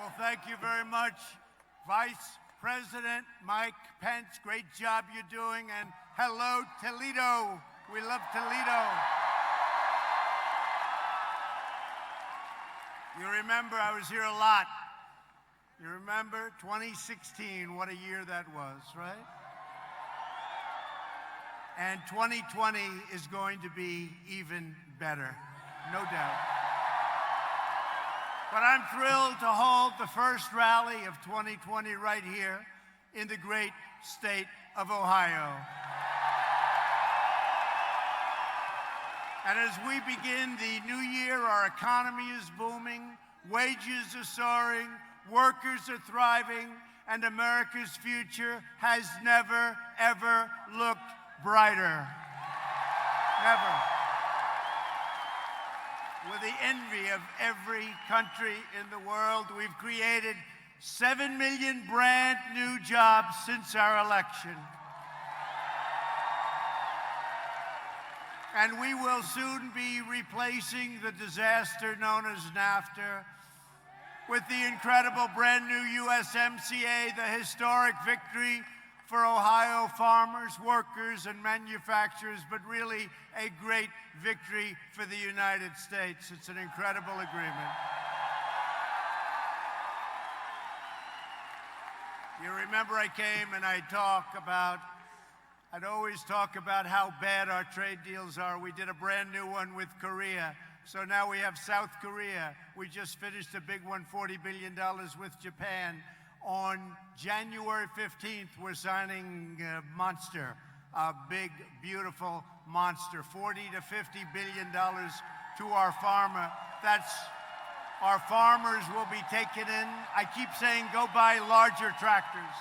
Well, thank you very much, Vice President Mike Pence. Great job you're doing. And hello, Toledo. We love Toledo. You remember I was here a lot. You remember 2016, what a year that was, right? And 2020 is going to be even better, no doubt. But I'm thrilled to hold the first rally of 2020 right here in the great state of Ohio. And as we begin the new year, our economy is booming, wages are soaring, workers are thriving, and America's future has never, ever looked brighter. Never. With the envy of every country in the world, we've created 7 million brand new jobs since our election. And we will soon be replacing the disaster known as NAFTA with the incredible brand new USMCA, the historic victory for Ohio farmers, workers, and manufacturers, but really a great victory for the United States. It's an incredible agreement. You remember I came and I'd always talk about how bad our trade deals are. We did a brand new one with Korea. So now we have South Korea. We just finished a big one, $40 billion with Japan. On January 15th, we're signing Monster, a big, beautiful monster, $40 to $50 billion to our farmer. Our farmers will be taken in. I keep saying, go buy larger tractors.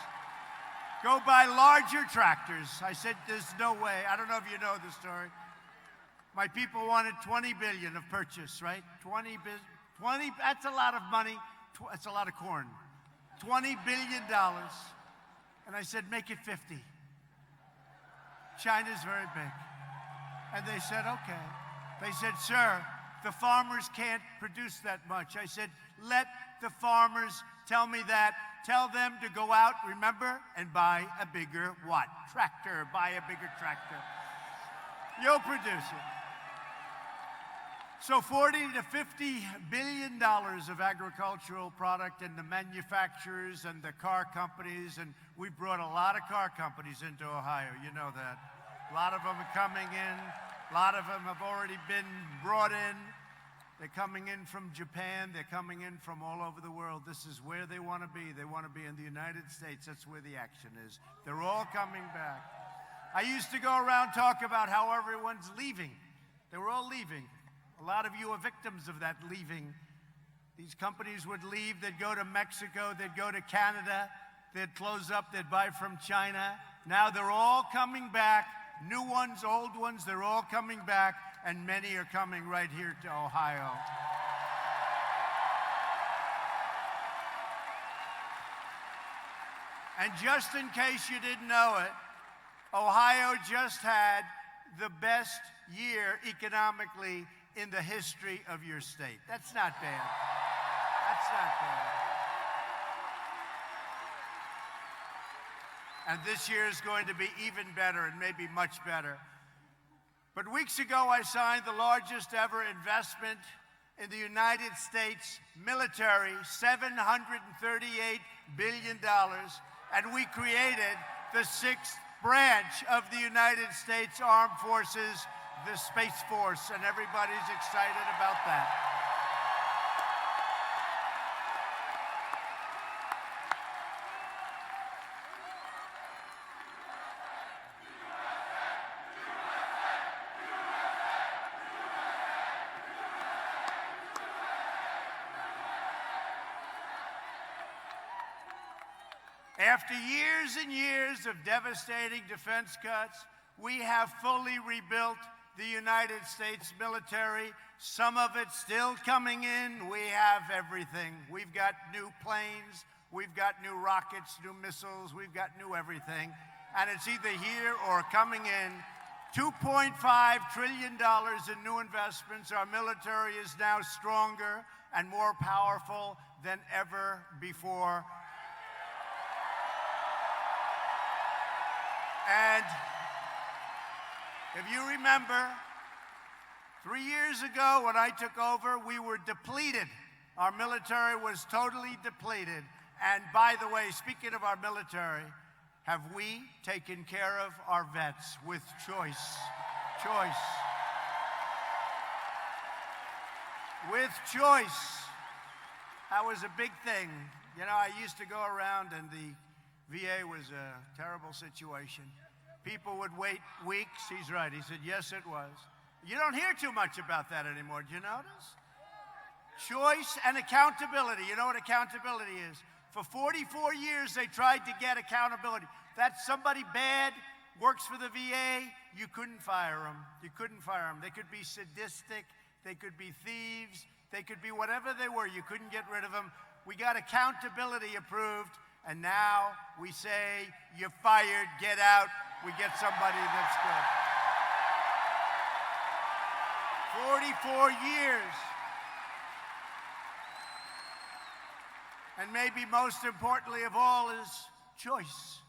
Go buy larger tractors. I said, there's no way. I don't know if you know the story. My people wanted $20 billion of purchase, right? 20, that's a lot of money. That's a lot of corn. $20 billion. And I said, make it 50. China's very big. And they said, okay. They said, sir, the farmers can't produce that much. I said, let the farmers tell me that. Tell them to go out, remember, and buy a bigger what? Tractor. Buy a bigger tractor. You'll produce it. So $40 to $50 billion of agricultural product, and the manufacturers and the car companies, and we brought a lot of car companies into Ohio, you know that. A lot of them are coming in. A lot of them have already been brought in. They're coming in from Japan. They're coming in from all over the world. This is where they want to be. They want to be in the United States. That's where the action is. They're all coming back. I used to go around talk about how everyone's leaving. They were all leaving. A lot of you are victims of that leaving. These companies would leave. They'd go to Mexico. They'd go to Canada. They'd close up. They'd buy from China. Now they're all coming back. New ones, old ones, they're all coming back. And many are coming right here to Ohio. And just in case you didn't know it, Ohio just had the best year economically in the history of your state. That's not bad. That's not bad. And this year is going to be even better and maybe much better. But weeks ago, I signed the largest ever investment in the United States military, $738 billion. And we created the 6th branch of the United States Armed Forces, the Space Force, and everybody's excited about that. After years and years of devastating defense cuts, we have fully rebuilt the United States military. Some of it still coming in. We have everything. We've got new planes. We've got new rockets, new missiles. We've got new everything. And it's either here or coming in. $2.5 trillion in new investments. Our military is now stronger and more powerful than ever before. And if you remember, 3 years ago when I took over, we were depleted. Our military was totally depleted. And by the way, speaking of our military, have we taken care of our vets with choice? Choice. With choice. That was a big thing. You know, I used to go around and the VA was a terrible situation. People would wait weeks. He's right. He said, yes, it was. You don't hear too much about that anymore. Do you notice? Choice and accountability. You know what accountability is? For 44 years, they tried to get accountability. That's somebody bad, works for the VA, you couldn't fire them. You couldn't fire them. They could be sadistic, they could be thieves, they could be whatever they were. You couldn't get rid of them. We got accountability approved, and now we say, you're fired, get out. We get somebody that's good. 44 years. And maybe most importantly of all is choice.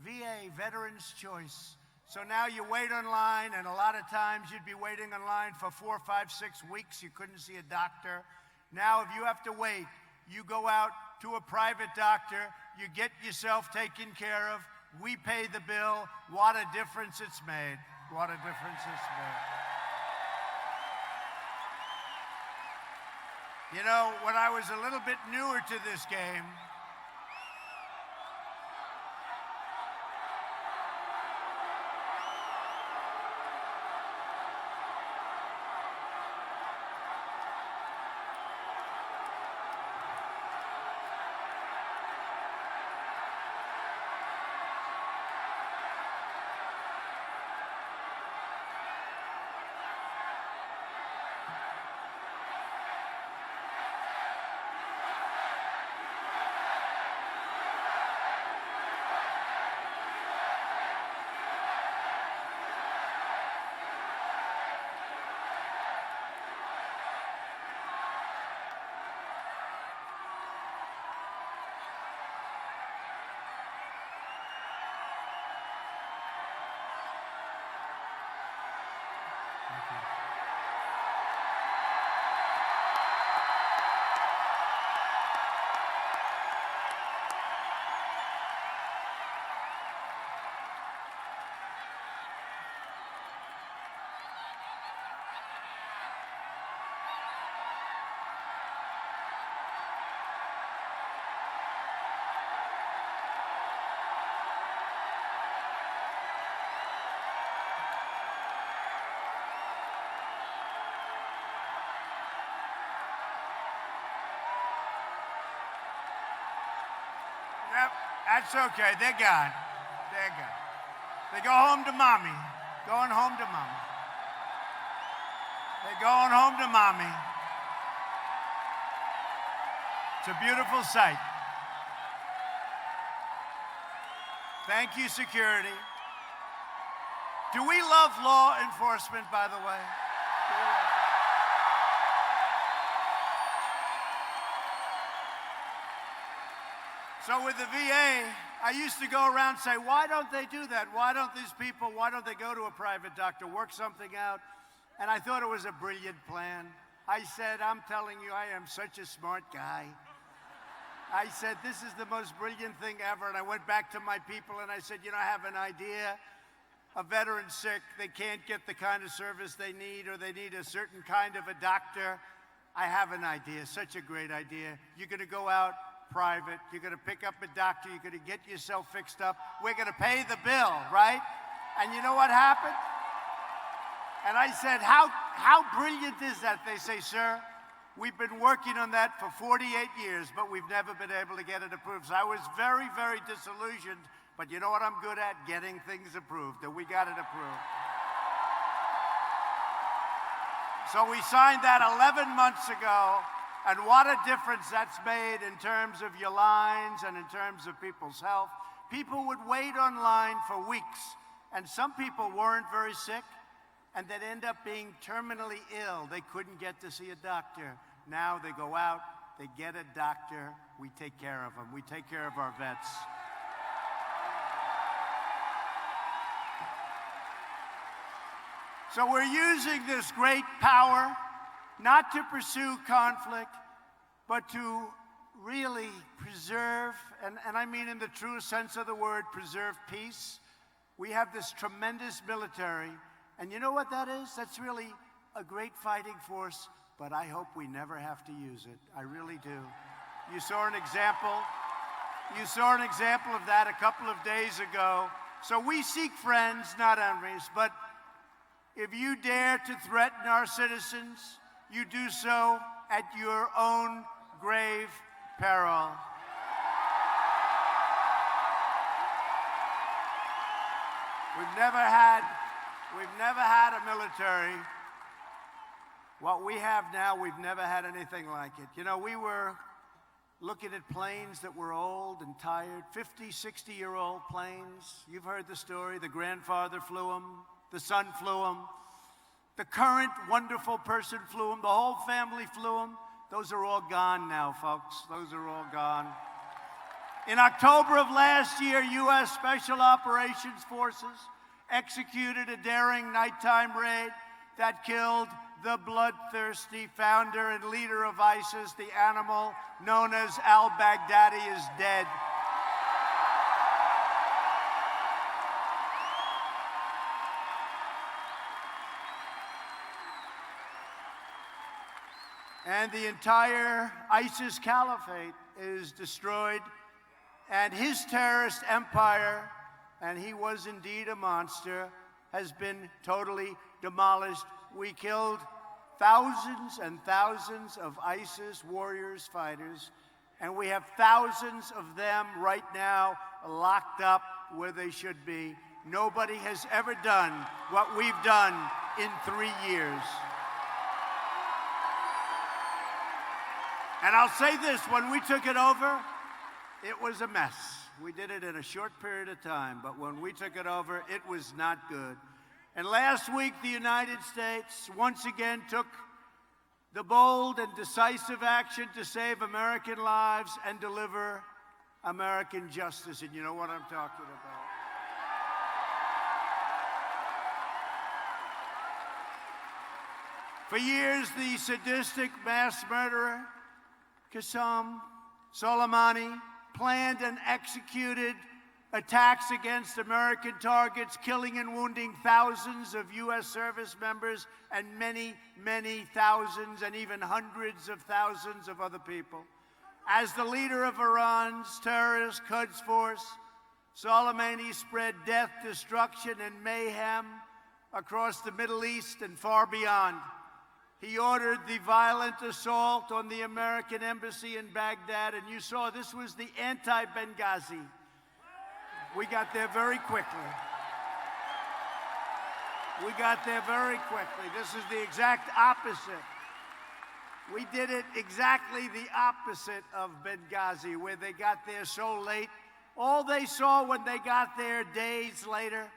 VA, Veterans Choice. So now you wait online, and a lot of times you'd be waiting online for 4, 5, 6 weeks. You couldn't see a doctor. Now if you have to wait, you go out to a private doctor, you get yourself taken care of, we pay the bill. What a difference it's made. What a difference it's made. You know, when I was a little bit newer to this game, yep, that's okay. They're gone. They're gone. They go home to mommy. Going home to mommy. They're going home to mommy. It's a beautiful sight. Thank you, security. Do we love law enforcement, by the way? So with the VA, I used to go around and say, why don't they do that? Why don't these people, why don't they go to a private doctor, work something out? And I thought it was a brilliant plan. I said, I'm telling you, I am such a smart guy. I said, this is the most brilliant thing ever. And I went back to my people and I said, you know, I have an idea. A veteran's sick, they can't get the kind of service they need, or they need a certain kind of a doctor. I have an idea, such a great idea. You're gonna go out private, you're gonna pick up a doctor, you're gonna get yourself fixed up, we're gonna pay the bill, right? And you know what happened? And I said, how brilliant is that? They say, sir, we've been working on that for 48 years, but we've never been able to get it approved. So I was very, very disillusioned, but you know what I'm good at? Getting things approved, and we got it approved. So we signed that 11 months ago, and what a difference that's made in terms of your lines and in terms of people's health. People would wait online for weeks, and some people weren't very sick, and they'd end up being terminally ill. They couldn't get to see a doctor. Now they go out, they get a doctor, we take care of them. We take care of our vets. So we're using this great power not to pursue conflict, but to really preserve, and I mean in the truest sense of the word, preserve peace. We have this tremendous military, and you know what that is? That's really a great fighting force, but I hope we never have to use it. I really do. You saw an example. You saw an example of that a couple of days ago. So we seek friends, not enemies, but if you dare to threaten our citizens, you do so at your own grave peril. We've never had a military. What we have now, we've never had anything like it. You know, we were looking at planes that were old and tired, 50, 60-year-old planes. You've heard the story. The grandfather flew them. The son flew them. The current wonderful person flew them. The whole family flew them. Those are all gone now, folks. Those are all gone. In October of last year, U.S. Special Operations Forces executed a daring nighttime raid that killed the bloodthirsty founder and leader of ISIS. The animal known as al-Baghdadi is dead. And the entire ISIS caliphate is destroyed, and his terrorist empire, and he was indeed a monster, has been totally demolished. We killed thousands and thousands of ISIS warriors, fighters, and we have thousands of them right now locked up where they should be. Nobody has ever done what we've done in 3 years. And I'll say this, when we took it over, it was a mess. We did it in a short period of time, but when we took it over, it was not good. And last week, the United States once again took the bold and decisive action to save American lives and deliver American justice. And you know what I'm talking about. For years, the sadistic mass murderer, Qasem Soleimani, planned and executed attacks against American targets, killing and wounding thousands of U.S. service members and many, many thousands and even hundreds of thousands of other people. As the leader of Iran's terrorist Quds Force, Soleimani spread death, destruction, and mayhem across the Middle East and far beyond. He ordered the violent assault on the American embassy in Baghdad, and you saw this was the anti-Benghazi. We got there very quickly. We got there very quickly. This is the exact opposite. We did it exactly the opposite of Benghazi, where they got there so late. All they saw when they got there days later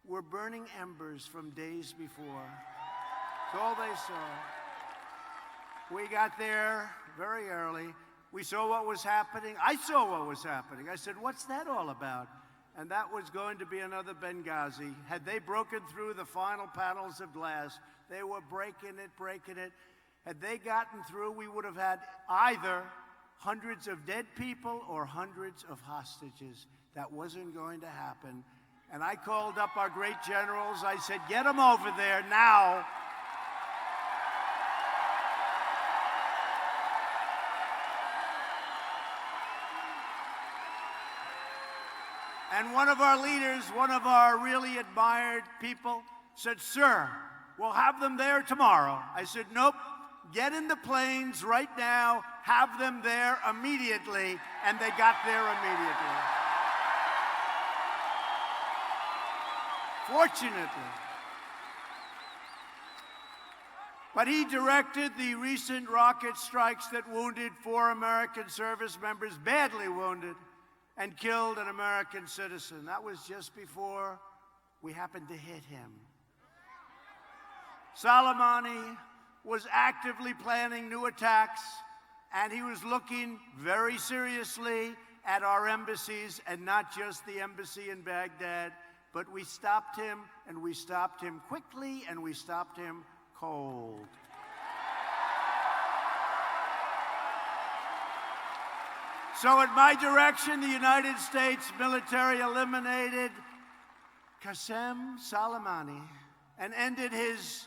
were burning embers from days before. That's all they saw. We got there very early. We saw what was happening. I saw what was happening. I said, what's that all about? And that was going to be another Benghazi. Had they broken through the final panels of glass, they were breaking it. Had they gotten through, we would have had either hundreds of dead people or hundreds of hostages. That wasn't going to happen. And I called up our great generals. I said, get them over there now. And one of our leaders, one of our really admired people, said, sir, we'll have them there tomorrow. I said, nope, get in the planes right now, have them there immediately, and they got there immediately. Fortunately. But he directed the recent rocket strikes that wounded 4 American service members, badly wounded, and killed an American citizen. That was just before we happened to hit him. Soleimani was actively planning new attacks and he was looking very seriously at our embassies, and not just the embassy in Baghdad, but we stopped him, and we stopped him quickly, and we stopped him cold. So at my direction, the United States military eliminated Qasem Soleimani and ended his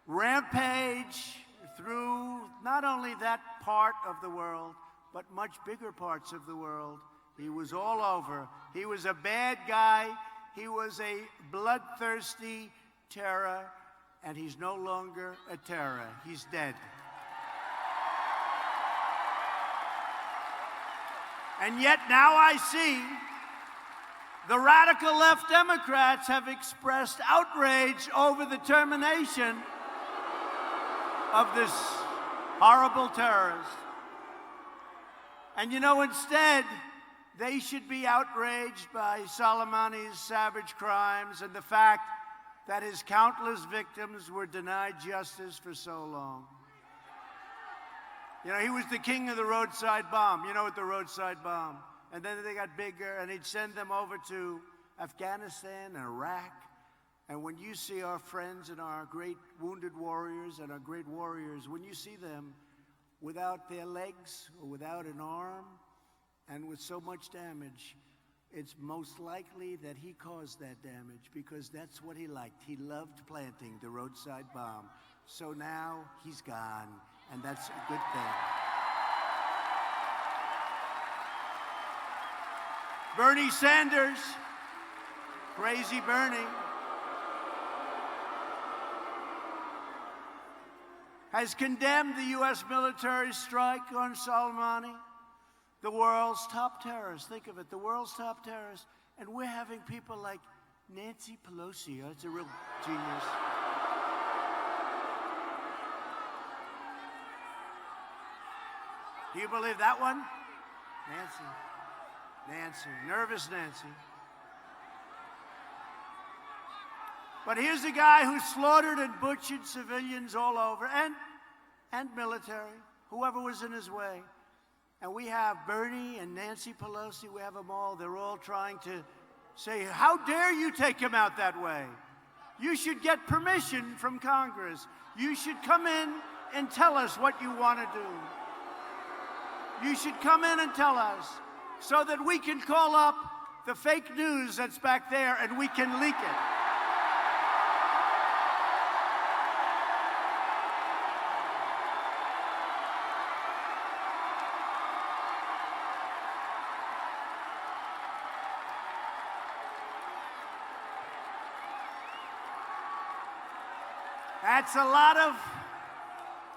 rampage through not only that part of the world, but much bigger parts of the world. He was all over. He was a bad guy. He was a bloodthirsty terror, and he's no longer a terror. He's dead. And yet now I see the radical left Democrats have expressed outrage over the termination of this horrible terrorist. And you know, instead, they should be outraged by Soleimani's savage crimes and the fact that his countless victims were denied justice for so long. You know, he was the king of the roadside bomb. You know what the roadside bomb? And then they got bigger, and he'd send them over to Afghanistan and Iraq. And when you see our friends and our great wounded warriors and our great warriors, when you see them without their legs or without an arm and with so much damage, it's most likely that he caused that damage, because that's what he liked. He loved planting the roadside bomb. So now he's gone, and that's a good thing. Bernie Sanders, crazy Bernie, has condemned the U.S. military strike on Soleimani, the world's top terrorist. Think of it, the world's top terrorist. And we're having people like Nancy Pelosi. Oh, it's a real genius. Do you believe that one? Nancy, nervous Nancy. But here's a guy who slaughtered and butchered civilians all over, and military, whoever was in his way. And we have Bernie and Nancy Pelosi, we have them all. They're all trying to say, how dare you take him out that way? You should get permission from Congress. You should come in and tell us what you want to do. You should come in and tell us so that we can call up the fake news that's back there and we can leak it.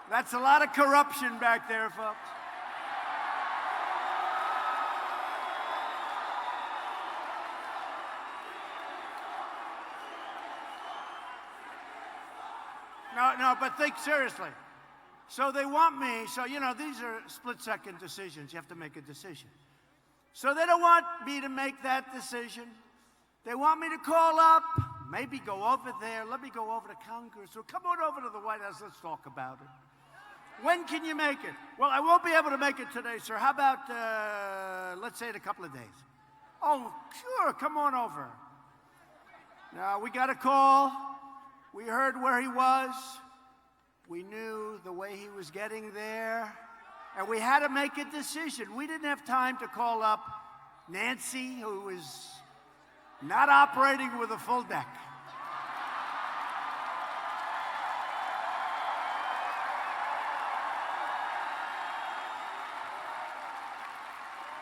That's a lot of corruption back there, folks. No, but think seriously. So they want me, so, you know, these are split-second decisions. You have to make a decision. So they don't want me to make that decision. They want me to call up, maybe go over there. Let me go over to Congress. Or come on over to the White House. Let's talk about it. When can you make it? Well, I won't be able to make it today, sir. How about, let's say, in a couple of days? Oh, sure, come on over. Now, we got a call. We heard where he was. We knew the way he was getting there. And we had to make a decision. We didn't have time to call up Nancy, who was not operating with a full deck.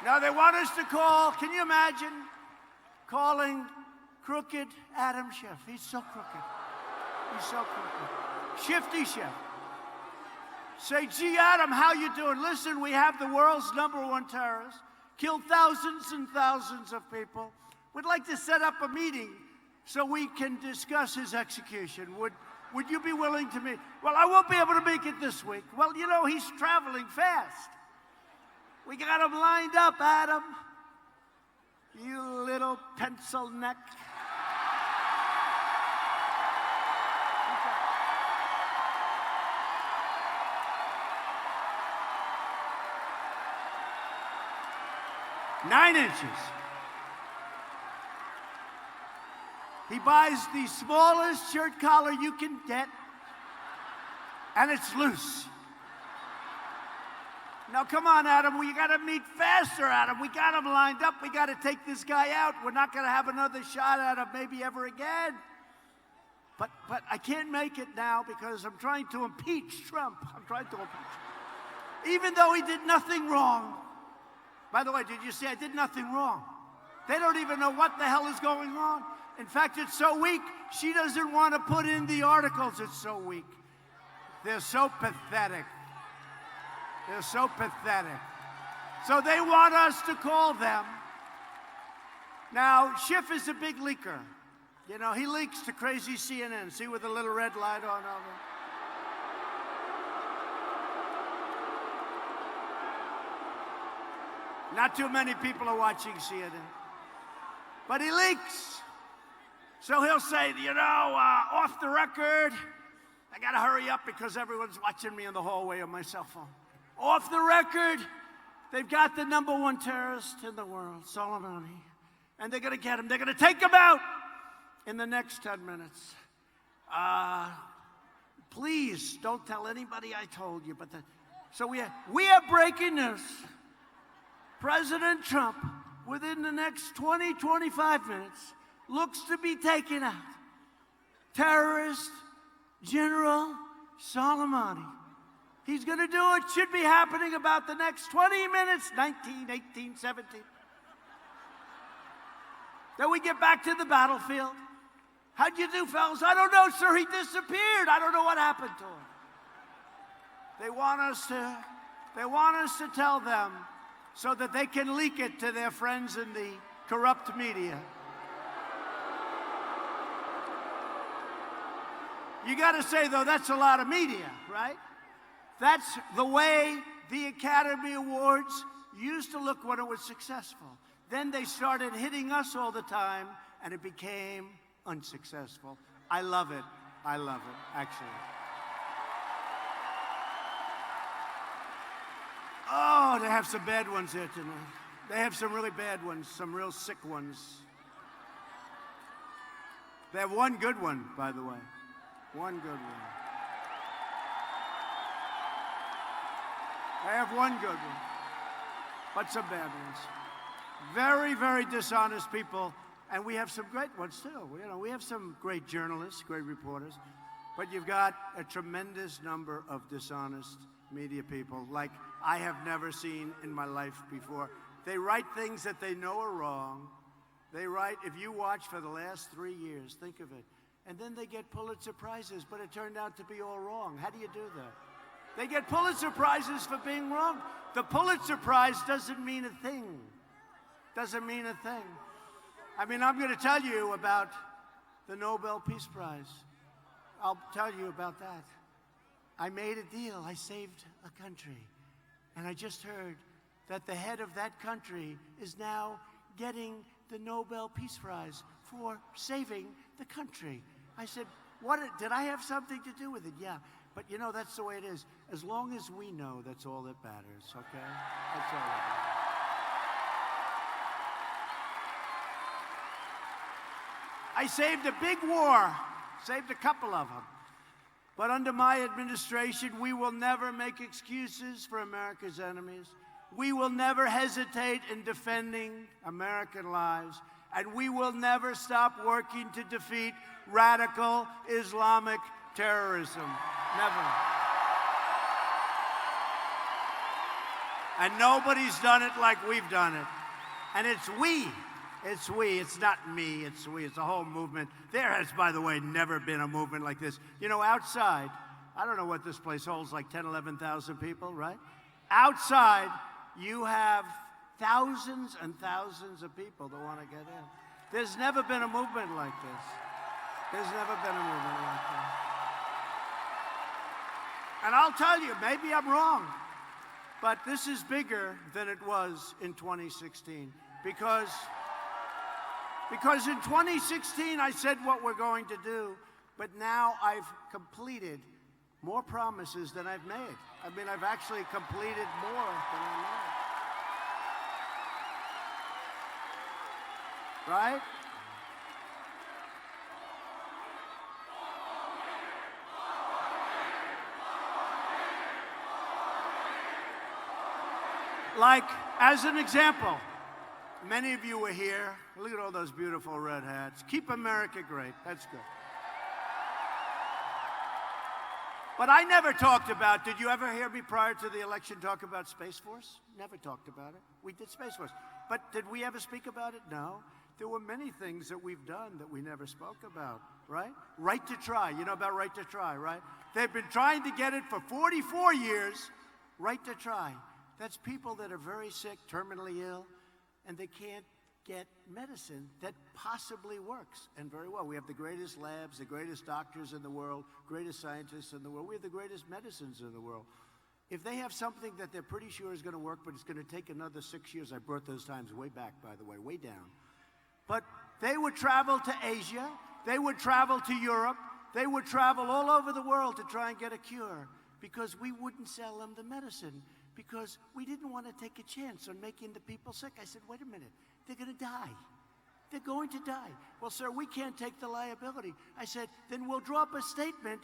Now they want us to call, can you imagine calling crooked Adam Schiff? He's so crooked. He's so crooked. Shifty Schiff. Say, gee, Adam, how you doing? Listen, we have the world's #1 terrorist, killed thousands and thousands of people. We'd like to set up a meeting so we can discuss his execution. Would you be willing to meet? Well, I won't be able to make it this week. Well, you know, he's traveling fast. We got him lined up, Adam. You little pencil neck. 9 inches. He buys the smallest shirt collar you can get, and it's loose. Now, come on, Adam. We got to meet faster, Adam. We got him lined up. We got to take this guy out. We're not going to have another shot at him maybe ever again. But I can't make it now because I'm trying to impeach Trump. I'm trying to impeach him. Even though he did nothing wrong. By the way, did you see I did nothing wrong? They don't even know what the hell is going on. In fact, it's so weak, she doesn't want to put in the articles. It's so weak. They're so pathetic. They're so pathetic. So they want us to call them. Now, Schiff is a big leaker. You know, he leaks to crazy CNN. See with the little red light on over? Not too many people are watching CNN. But he leaks. So he'll say, you know, off the record, I got to hurry up because everyone's watching me in the hallway on my cell phone. Off the record, they've got the #1 terrorist in the world, Soleimani. And they're going to get him. They're going to take him out in the next 10 minutes. Please don't tell anybody I told you. But so we have breaking news. President Trump, within the next 20, 25 minutes, looks to be taken out. Terrorist General Soleimani. He's going to do it. Should be happening about the next 20 minutes, 19, 18, 17. Then we get back to the battlefield. How'd you do, fellas? I don't know, sir. He disappeared. I don't know what happened to him. They want us to tell them so that they can leak it to their friends in the corrupt media. You got to say, though, that's a lot of media, right? That's the way the Academy Awards used to look when it was successful. Then they started hitting us all the time, and it became unsuccessful. I love it. I love it, actually. Oh, they have some bad ones here tonight. They have some really bad ones, some real sick ones. They have one good one, by the way. One good one. They have one good one, but some bad ones. Very, very dishonest people, and we have some great ones too. You know, we have some great journalists, great reporters, but you've got a tremendous number of dishonest media people like I have never seen in my life before. They write things that they know are wrong. They write, if you watch for the last 3 years, think of it, and then they get Pulitzer Prizes, but it turned out to be all wrong. How do you do that? They get Pulitzer Prizes for being wrong. The Pulitzer Prize doesn't mean a thing. Doesn't mean a thing. I mean, I'm going to tell you about the Nobel Peace Prize. I'll tell you about that. I made a deal. I saved a country. And I just heard that the head of that country is now getting the Nobel Peace Prize for saving the country. I said, what, did I have something to do with it? Yeah. But you know, that's the way it is. As long as we know, that's all that matters, okay? That's all that matters. I saved a big war, saved a couple of them. But under my administration, we will never make excuses for America's enemies. We will never hesitate in defending American lives. And we will never stop working to defeat radical Islamic terrorism. Never. And nobody's done it like we've done it. And it's we. It's we. It's not me. It's we. It's a whole movement. There has, by the way, never been a movement like this. You know, outside, I don't know what this place holds, like 10, 11,000 people, right? Outside, you have thousands and thousands of people that want to get in. There's never been a movement like this. There's never been a movement like this. And I'll tell you, maybe I'm wrong, but this is bigger than it was in 2016 because in 2016 I said what we're going to do, but now I've completed more promises than I've made. I mean, I've actually completed more than I made. right? Like, as an example, many of you were here. Look at all those beautiful red hats. Keep America great. That's good. But I never talked about, did you ever hear me prior to the election talk about Space Force? Never talked about it. We did Space Force. But did we ever speak about it? No. There were many things that we've done that we never spoke about, right? Right to try. You know about right to try, right? They've been trying to get it for 44 years. Right to try. That's people that are very sick, terminally ill, and they can't get medicine that possibly works, and very well. We have the greatest labs, the greatest doctors in the world, greatest scientists in the world. We have the greatest medicines in the world. If they have something that they're pretty sure is going to work, but it's going to take another 6 years, I brought those times way back, by the way, way down. But they would travel to Asia, they would travel to Europe, they would travel all over the world to try and get a cure, because we wouldn't sell them the medicine, because we didn't want to take a chance on making the people sick. I said, wait a minute, they're going to die. They're going to die. Well, sir, we can't take the liability. I said, then we'll draw up a statement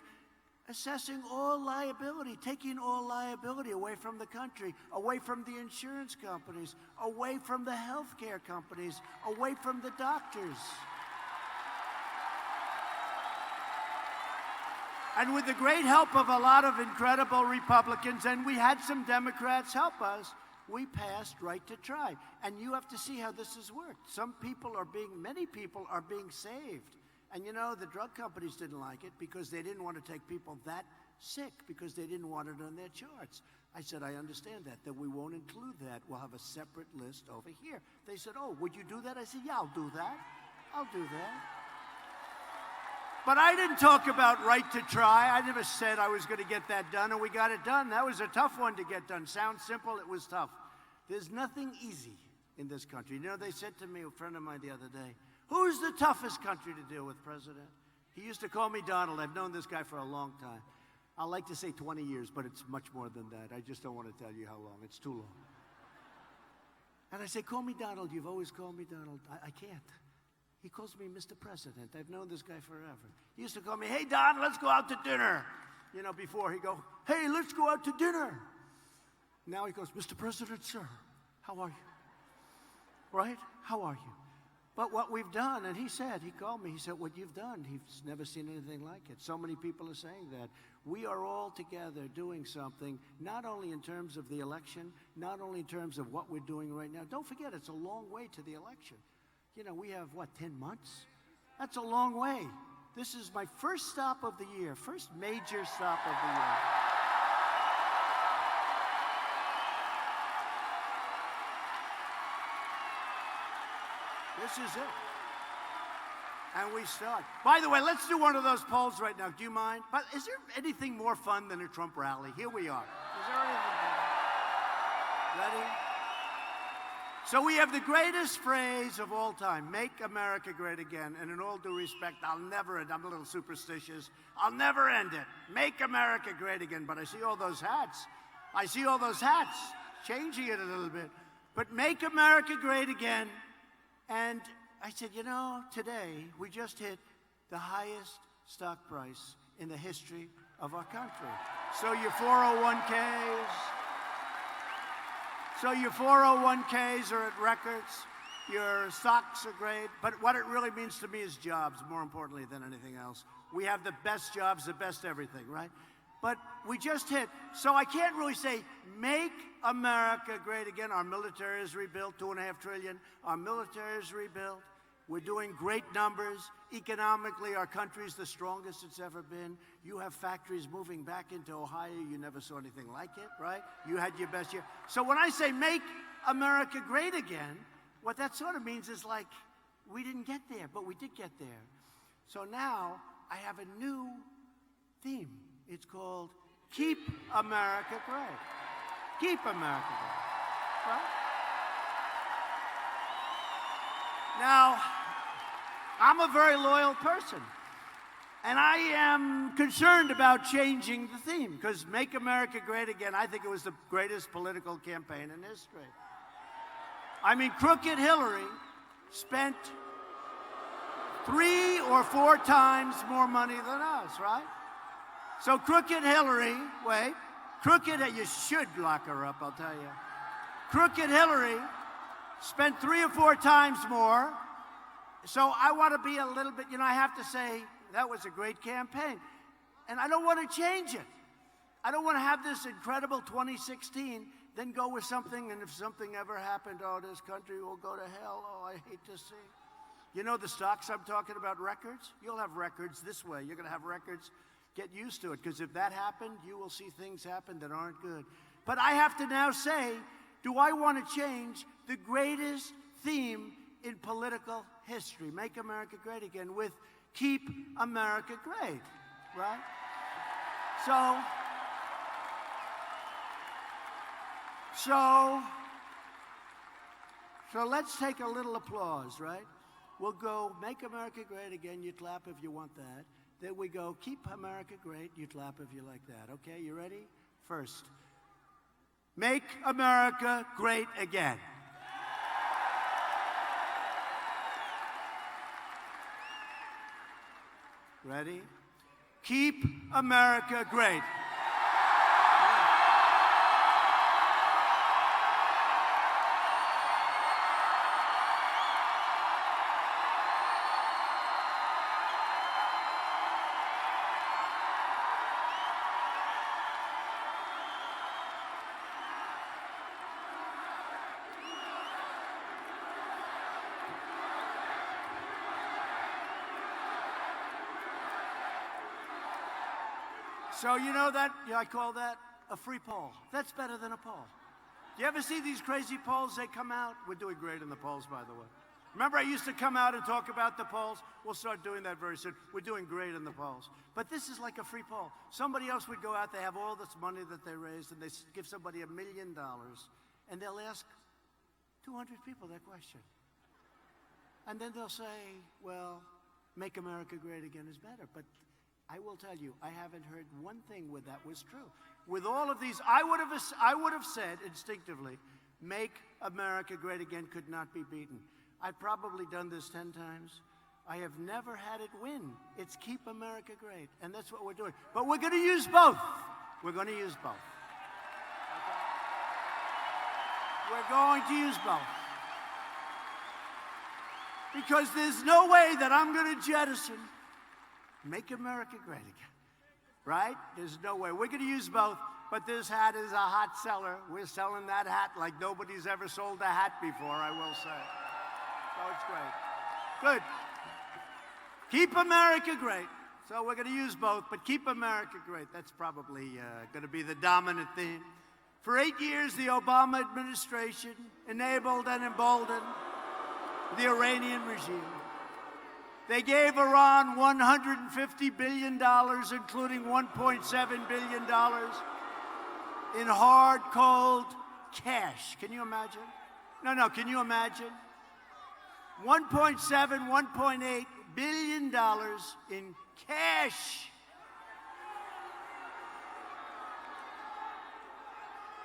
assessing all liability, taking all liability away from the country, away from the insurance companies, away from the healthcare companies, away from the doctors. And with the great help of a lot of incredible Republicans, and we had some Democrats help us, we passed right to try. And you have to see how this has worked. Many people are being saved. And you know, the drug companies didn't like it because they didn't want to take people that sick, because they didn't want it on their charts. I said, I understand that we won't include that. We'll have a separate list over here. They said, oh, would you do that? I said, yeah, I'll do that. I'll do that. But I didn't talk about right to try. I never said I was going to get that done, and we got it done. That was a tough one to get done. Sounds simple, it was tough. There's nothing easy in this country. You know, they said to me, a friend of mine the other day, who's the toughest country to deal with, President? He used to call me Donald. I've known this guy for a long time. I like to say 20 years, but it's much more than that. I just don't want to tell you how long. It's too long. And I say, call me Donald. You've always called me Donald. I can't. He calls me Mr. President. I've known this guy forever. He used to call me, hey, Don, let's go out to dinner. You know, before he'd go, hey, let's go out to dinner. Now he goes, Mr. President, sir, how are you? Right? How are you? But what we've done, and he called me, he said, what you've done, he's never seen anything like it. So many people are saying that. We are all together doing something, not only in terms of the election, not only in terms of what we're doing right now. Don't forget, it's a long way to the election. You know, we have, 10 months? That's a long way. This is my first stop of the year, first major stop of the year. This is it. And we start. By the way, let's do one of those polls right now. Do you mind? But is there anything more fun than a Trump rally? Here we are. Is there anything better? Ready? So we have the greatest phrase of all time, make America great again. And in all due respect, I'm a little superstitious, I'll never end it. Make America great again. But I see all those hats. Changing it a little bit. But make America great again. And I said, you know, today we just hit the highest stock price in the history of our country. So your 401ks are at records. Your stocks are great. But what it really means to me is jobs, more importantly than anything else. We have the best jobs, the best everything, right? But we just hit. So I can't really say, make America great again. Our military is rebuilt, $2.5 trillion. Our military is rebuilt. We're doing great numbers. Economically, our country's the strongest it's ever been. You have factories moving back into Ohio. You never saw anything like it, right? You had your best year. So when I say make America great again, what that sort of means is like, we didn't get there, but we did get there. So now I have a new theme. It's called Keep America Great. Keep America Great, right? Now, I'm a very loyal person, and I am concerned about changing the theme, because Make America Great Again, I think it was the greatest political campaign in history. I mean, crooked Hillary spent 3 or 4 times more money than us, right? So crooked Hillary, you should lock her up, I'll tell you. Crooked Hillary spent 3 or 4 times more. So I want to be a little bit, I have to say, that was a great campaign. And I don't want to change it. I don't want to have this incredible 2016, then go with something, and if something ever happened, oh, this country will go to hell. Oh, I hate to see. You know the stocks I'm talking about, records? You'll have records this way. You're going to have records. Get used to it, because if that happened, you will see things happen that aren't good. But I have to now say, do I want to change the greatest theme in political history, Make America Great Again, with Keep America Great, right? So let's take a little applause, right? We'll go, Make America Great Again, you clap if you want that. Then we go, Keep America Great, you clap if you like that. Okay, you ready? First, Make America Great Again. Ready? Keep America Great. So you know that, I call that a free poll. That's better than a poll. Do you ever see these crazy polls? They come out. We're doing great in the polls, by the way. Remember I used to come out and talk about the polls? We'll start doing that very soon. We're doing great in the polls. But this is like a free poll. Somebody else would go out, they have all this money that they raised, and they give somebody $1 million, and they'll ask 200 people that question. And then they'll say, well, Make America Great Again is better. But I will tell you, I haven't heard one thing where that was true. With all of these, I would have said instinctively, Make America Great Again could not be beaten. I've probably done this 10 times. I have never had it win. It's Keep America Great, and that's what we're doing. But we're going to use both. We're going to use both. Okay? We're going to use both. Because there's no way that I'm going to jettison Make America Great Again, right? There's no way. We're going to use both, but this hat is a hot seller. We're selling that hat like nobody's ever sold a hat before, I will say. So it's great. Good. Keep America Great. So we're going to use both, but Keep America Great. That's probably going to be the dominant theme. For 8 years, the Obama administration enabled and emboldened the Iranian regime. They gave Iran $150 billion, including $1.7 billion in hard, cold cash. Can you imagine? No, can you imagine? $1.7, $1.8 billion in cash.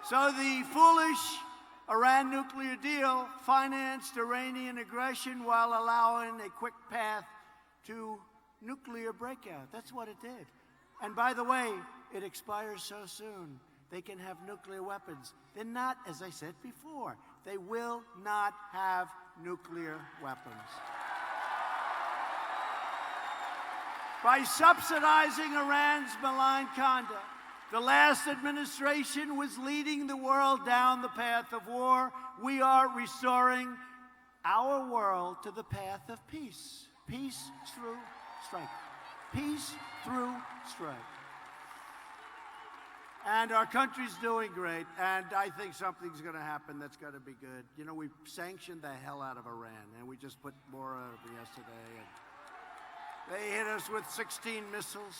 So the foolish Iran nuclear deal financed Iranian aggression while allowing a quick path to nuclear breakout. That's what it did. And by the way, it expires so soon. They can have nuclear weapons. They're not, as I said before, they will not have nuclear weapons. By subsidizing Iran's malign conduct, the last administration was leading the world down the path of war. We are restoring our world to the path of peace. Peace through strife. Peace through strife. And our country's doing great, and I think something's going to happen that's going to be good. You know, we sanctioned the hell out of Iran, and we just put more of it yesterday. And they hit us with 16 missiles.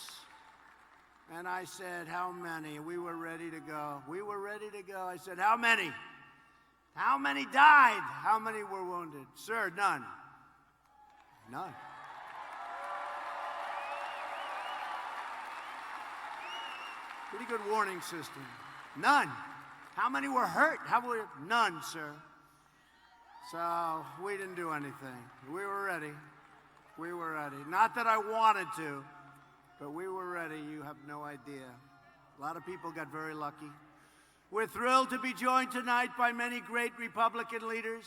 And I said, how many? We were ready to go. We were ready to go. I said, how many? How many died? How many were wounded? Sir, none. None. Pretty good warning system. None. How many were hurt? None, sir. So we didn't do anything. We were ready. We were ready. Not that I wanted to, but we were ready. You have no idea. A lot of people got very lucky. We're thrilled to be joined tonight by many great Republican leaders.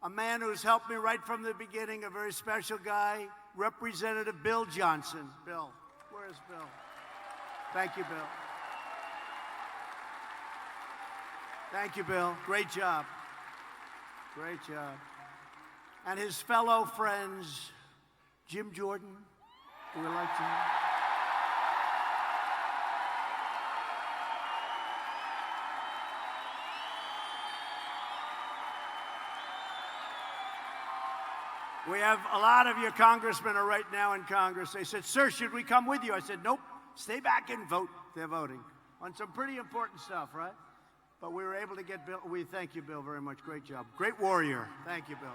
A man who's helped me right from the beginning, a very special guy, Representative Bill Johnson. Bill, where's Bill? Thank you, Bill. Thank you, Bill. Great job. Great job. And his fellow friends, Jim Jordan. Do we like Jim? We have a lot of your congressmen are right now in Congress. They said, sir, should we come with you? I said, nope, stay back and vote. They're voting on some pretty important stuff, right? But we were able to get Bill. We thank you, Bill, very much. Great job. Great warrior. Thank you, Bill.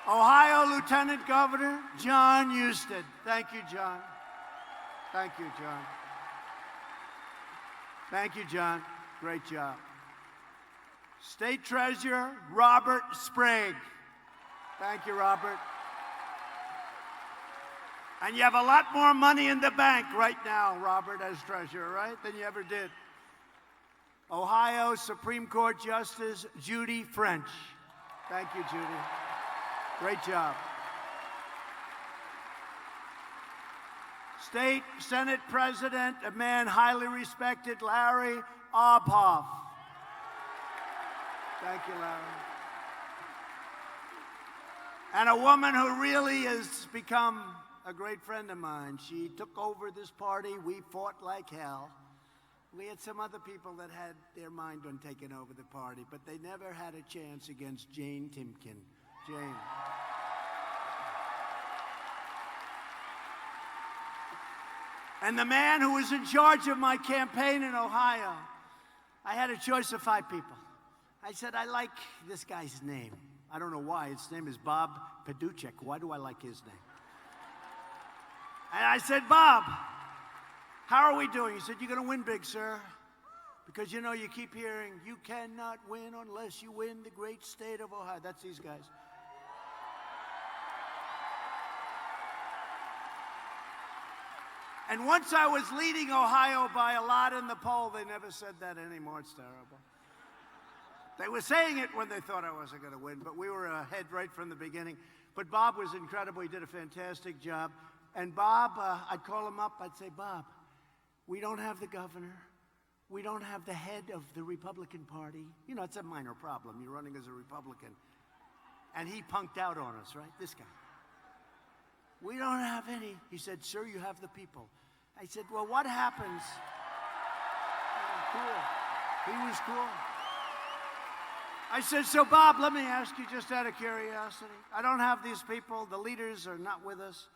Ohio Lieutenant Governor John Husted. Thank you, John. Thank you, John. Thank you, John. Great job. State Treasurer Robert Sprague. Thank you, Robert. And you have a lot more money in the bank right now, Robert, as treasurer, right, than you ever did. Ohio Supreme Court Justice Judy French. Thank you, Judy. Great job. State Senate President, a man highly respected, Larry Obhoff. Thank you, Larry. And a woman who really has become a great friend of mine. She took over this party. We fought like hell. We had some other people that had their mind on taking over the party, but they never had a chance against Jane Timken. Jane. And the man who was in charge of my campaign in Ohio, I had a choice of 5 people. I said, I like this guy's name. I don't know why. His name is Bob Paduchek. Why do I like his name? And I said, Bob, how are we doing? He said, you're going to win big, sir. Because, you know, you keep hearing, you cannot win unless you win the great state of Ohio. That's these guys. And once I was leading Ohio by a lot in the poll, they never said that anymore. It's terrible. They were saying it when they thought I wasn't going to win, but we were ahead right from the beginning. But Bob was incredible. He did a fantastic job. And Bob, I'd call him up. I'd say, Bob, we don't have the governor. We don't have the head of the Republican Party. You know, it's a minor problem. You're running as a Republican. And he punked out on us, right? This guy. We don't have any. He said, sir, you have the people. I said, well, what happens? Cool. He was cool. I said, so Bob, let me ask you just out of curiosity. I don't have these people. The leaders are not with us.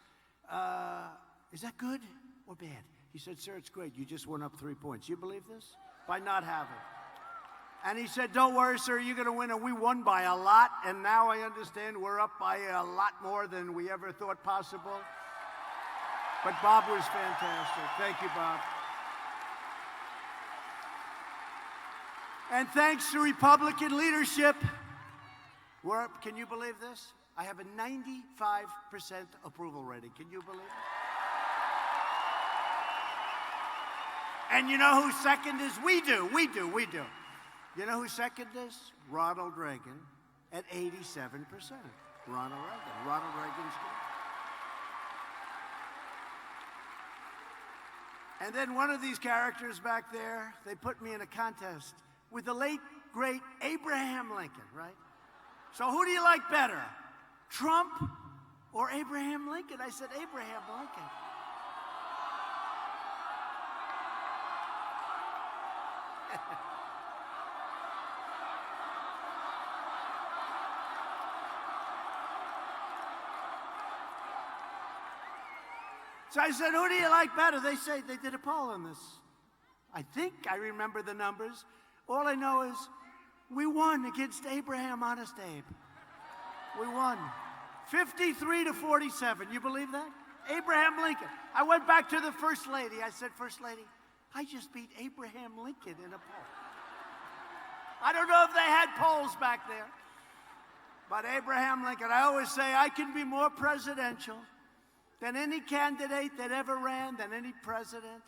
Is that good or bad? He said, sir, it's great. You just went up 3 points. You believe this? By not having. And he said, don't worry, sir, you're going to win. And we won by a lot. And now I understand we're up by a lot more than we ever thought possible. But Bob was fantastic. Thank you, Bob. And thanks to Republican leadership, we're up, can you believe this? I have a 95% approval rating. Can you believe it? And you know who second is? We do. You know who second is? Ronald Reagan at 87%. Ronald Reagan's good. And then one of these characters back there, they put me in a contest with the late, great Abraham Lincoln, right? So who do you like better, Trump or Abraham Lincoln? I said, Abraham Lincoln. So I said, who do you like better? They say they did a poll on this. I think I remember the numbers. All I know is we won against Abraham, Honest Abe. We won. 53 to 47. You believe that? Abraham Lincoln. I went back to the First Lady. I said, First Lady, I just beat Abraham Lincoln in a poll. I don't know if they had polls back there. But Abraham Lincoln, I always say I can be more presidential than any candidate that ever ran, than any president,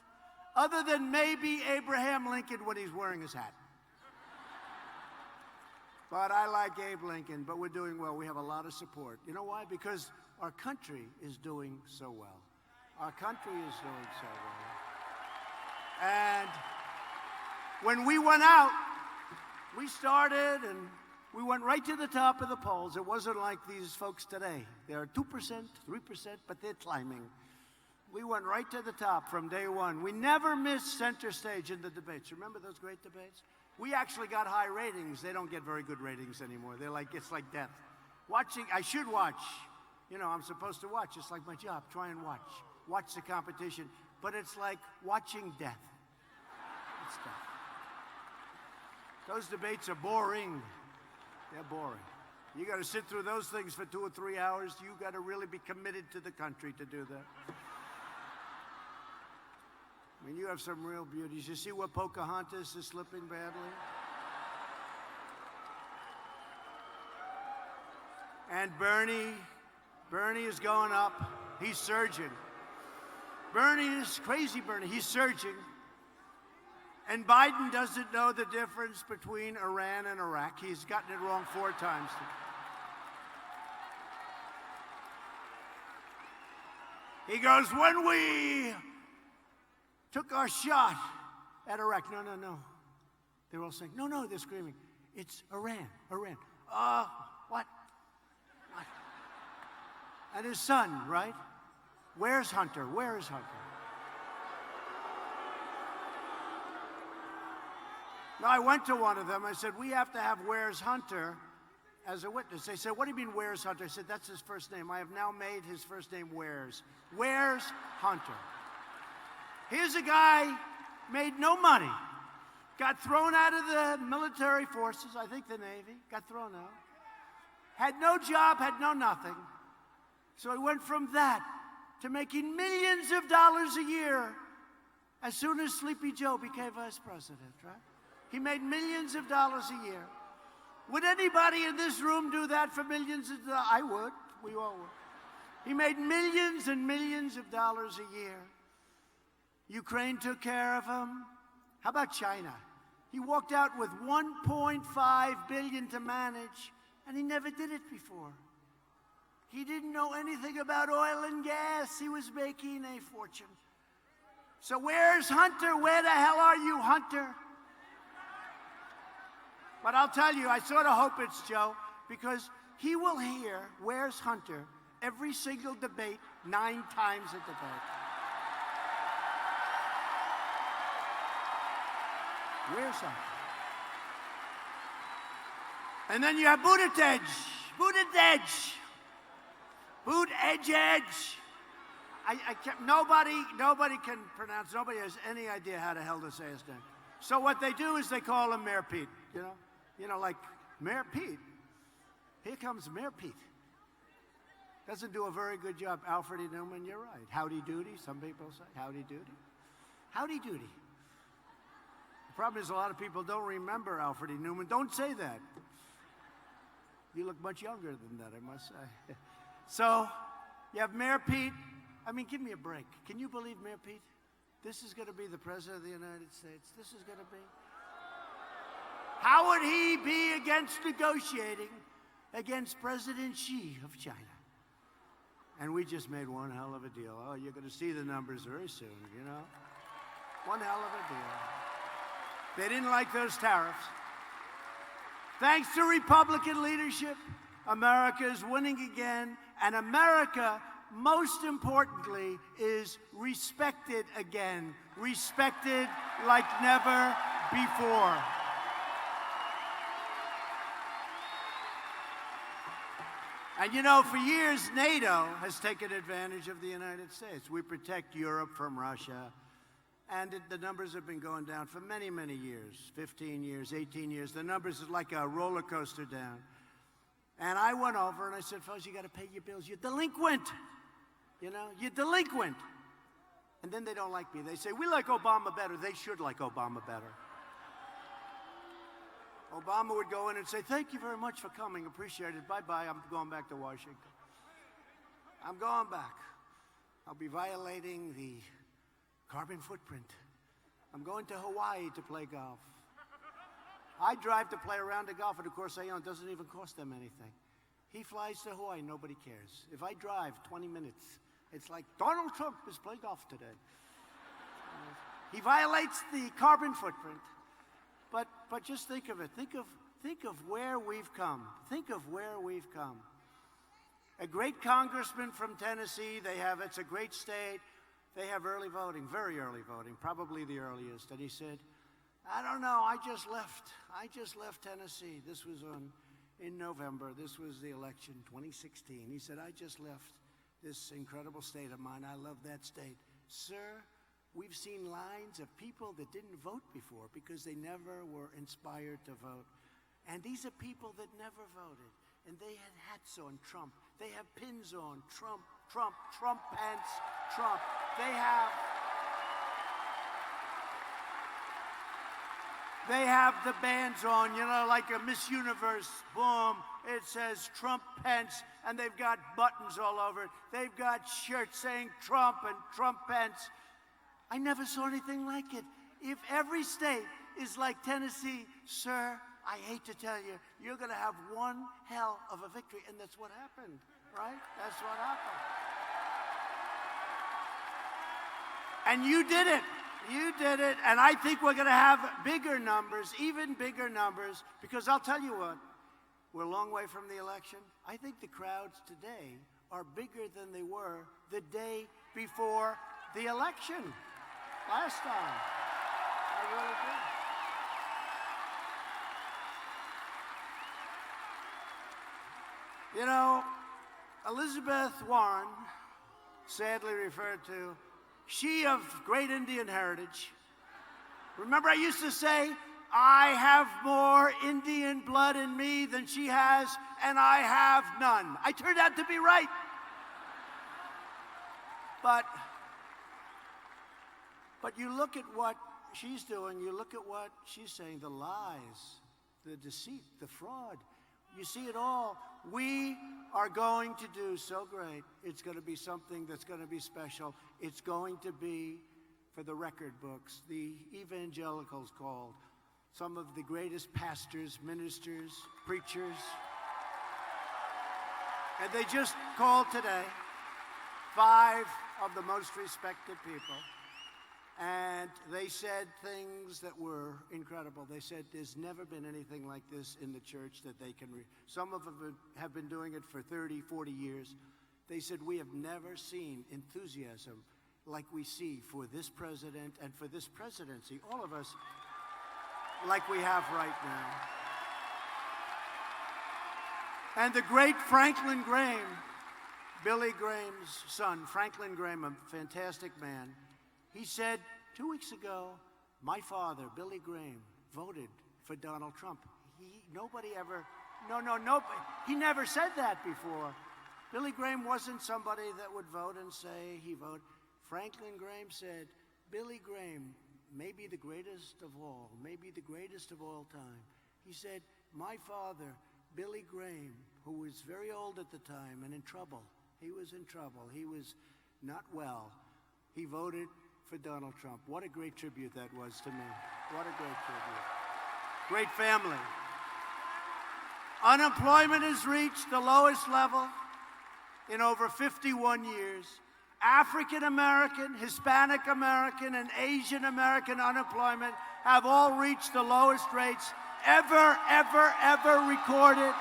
other than maybe Abraham Lincoln when he's wearing his hat. But I like Abe Lincoln, but we're doing well. We have a lot of support. You know why? Because our country is doing so well. Our country is doing so well. And when we went out, we started and we went right to the top of the polls. It wasn't like these folks today. They're 2%, 3%, but they're climbing. We went right to the top from day one. We never missed center stage in the debates. Remember those great debates? We actually got high ratings. They don't get very good ratings anymore. They're like, it's like death. Watching, I should watch. You know, I'm supposed to watch. It's like my job. Try and watch. Watch the competition. But it's like watching death. It's death. Those debates are boring. They're boring. You got to sit through those things for 2 or 3 hours. You got to really be committed to the country to do that. I mean, you have some real beauties. You see where Pocahontas is slipping badly? And Bernie is going up. He's surging. Bernie is crazy, Bernie. He's surging. And Biden doesn't know the difference between Iran and Iraq. He's gotten it wrong 4 times. He goes, when we took our shot at Iraq. No, no, no. They're all saying, no, no, they're screaming. It's Iran, Iran. What? And his son, right? Where's Hunter? Where is Hunter? No, I went to one of them. I said, we have to have Where's Hunter as a witness. They said, what do you mean, Where's Hunter? I said, that's his first name. I have now made his first name Where's. Where's Hunter? Here's a guy, made no money, got thrown out of the military forces, I think the Navy, got thrown out, had no job, had no nothing. So he went from that to making millions of dollars a year as soon as Sleepy Joe became vice president, right? He made millions of dollars a year. Would anybody in this room do that for millions of dollars? I would. We all would. He made millions and millions of dollars a year. Ukraine took care of him. How about China? He walked out with $1.5 billion to manage, and he never did it before. He didn't know anything about oil and gas. He was making a fortune. So where's Hunter? Where the hell are you, Hunter? But I'll tell you, I sort of hope it's Joe, because he will hear Where's Hunter every single debate 9 times a debate. Where's Hunter? And then you have Buttigieg. Buttigieg. Buttigieg. I can't, nobody can pronounce, nobody has any idea how the hell to say his name. So what they do is they call him Mayor Pete, you know, like, Mayor Pete. Here comes Mayor Pete. Doesn't do a very good job. Alfred E. Newman, you're right. Howdy doody, some people say. Howdy doody. Howdy doody. The problem is a lot of people don't remember Alfred E. Newman. Don't say that. You look much younger than that, I must say. So, you have Mayor Pete. I mean, give me a break. Can you believe Mayor Pete? This is going to be the President of the United States. This is going to be. How would he be against negotiating against President Xi of China? And we just made one hell of a deal. Oh, you're going to see the numbers very soon, you know? One hell of a deal. They didn't like those tariffs. Thanks to Republican leadership, America is winning again, and America, most importantly, is respected again. Respected like never before. And you know, for years, NATO has taken advantage of the United States. We protect Europe from Russia. And the numbers have been going down for many, many years, 15 years, 18 years. The numbers are like a roller coaster down. And I went over and I said, fellas, you got to pay your bills. You're delinquent. You know, you're delinquent. And then they don't like me. They say, we like Obama better. They should like Obama better. Obama would go in and say, thank you very much for coming. Appreciate it. Bye-bye. I'm going back to Washington. I'm going back. I'll be violating the carbon footprint. I'm going to Hawaii to play golf. I drive to play around the golf, and of course, it doesn't even cost them anything. He flies to Hawaii, nobody cares. If I drive 20 minutes, it's like Donald Trump is playing golf today. He violates the carbon footprint. But just think of it. Think of where we've come. Think of where we've come. A great congressman from Tennessee, it's a great state. They have early voting, very early voting, probably the earliest. And he said, I don't know, I just left Tennessee. This was in November. This was the election, 2016. He said, I just left this incredible state of mine. I love that state. Sir, we've seen lines of people that didn't vote before because they never were inspired to vote. And these are people that never voted. And they had hats on Trump. They have pins on Trump, Trump, Trump pants, Trump. They have the bands on, like a Miss Universe, boom, it says Trump Pence, and they've got buttons all over it. They've got shirts saying Trump and Trump Pence. I never saw anything like it. If every state is like Tennessee, sir, I hate to tell you, you're going to have one hell of a victory, and that's what happened, right? That's what happened. And you did it. You did it, and I think we're going to have bigger numbers, even bigger numbers, because I'll tell you what, we're a long way from the election. I think the crowds today are bigger than they were the day before the election last time. I really do. Elizabeth Warren, sadly referred to, she of great Indian heritage. Remember I used to say, I have more Indian blood in me than she has, and I have none. I turned out to be right. But you look at what she's doing, you look at what she's saying, the lies, the deceit, the fraud. You see it all. We are going to do so great. It's going to be something that's going to be special. It's going to be, for the record books, the evangelicals called some of the greatest pastors, ministers, preachers. And they just called today 5 of the most respected people. And they said things that were incredible. They said there's never been anything like this in the church that they can some of them have been doing it for 30, 40 years. They said we have never seen enthusiasm like we see for this president and for this presidency, all of us, like we have right now. And the great Franklin Graham, Billy Graham's son, Franklin Graham, a fantastic man, he said 2 weeks ago, my father, Billy Graham, voted for Donald Trump. He never said that before. Billy Graham wasn't somebody that would vote and say he voted. Franklin Graham said, Billy Graham may be the greatest of all, maybe the greatest of all time. He said, my father, Billy Graham, who was very old at the time and in trouble, he was in trouble, he was not well, he voted for Donald Trump. What a great tribute that was to me. What a great tribute. Great family. Unemployment has reached the lowest level in over 51 years. African American, Hispanic American, and Asian American unemployment have all reached the lowest rates ever recorded.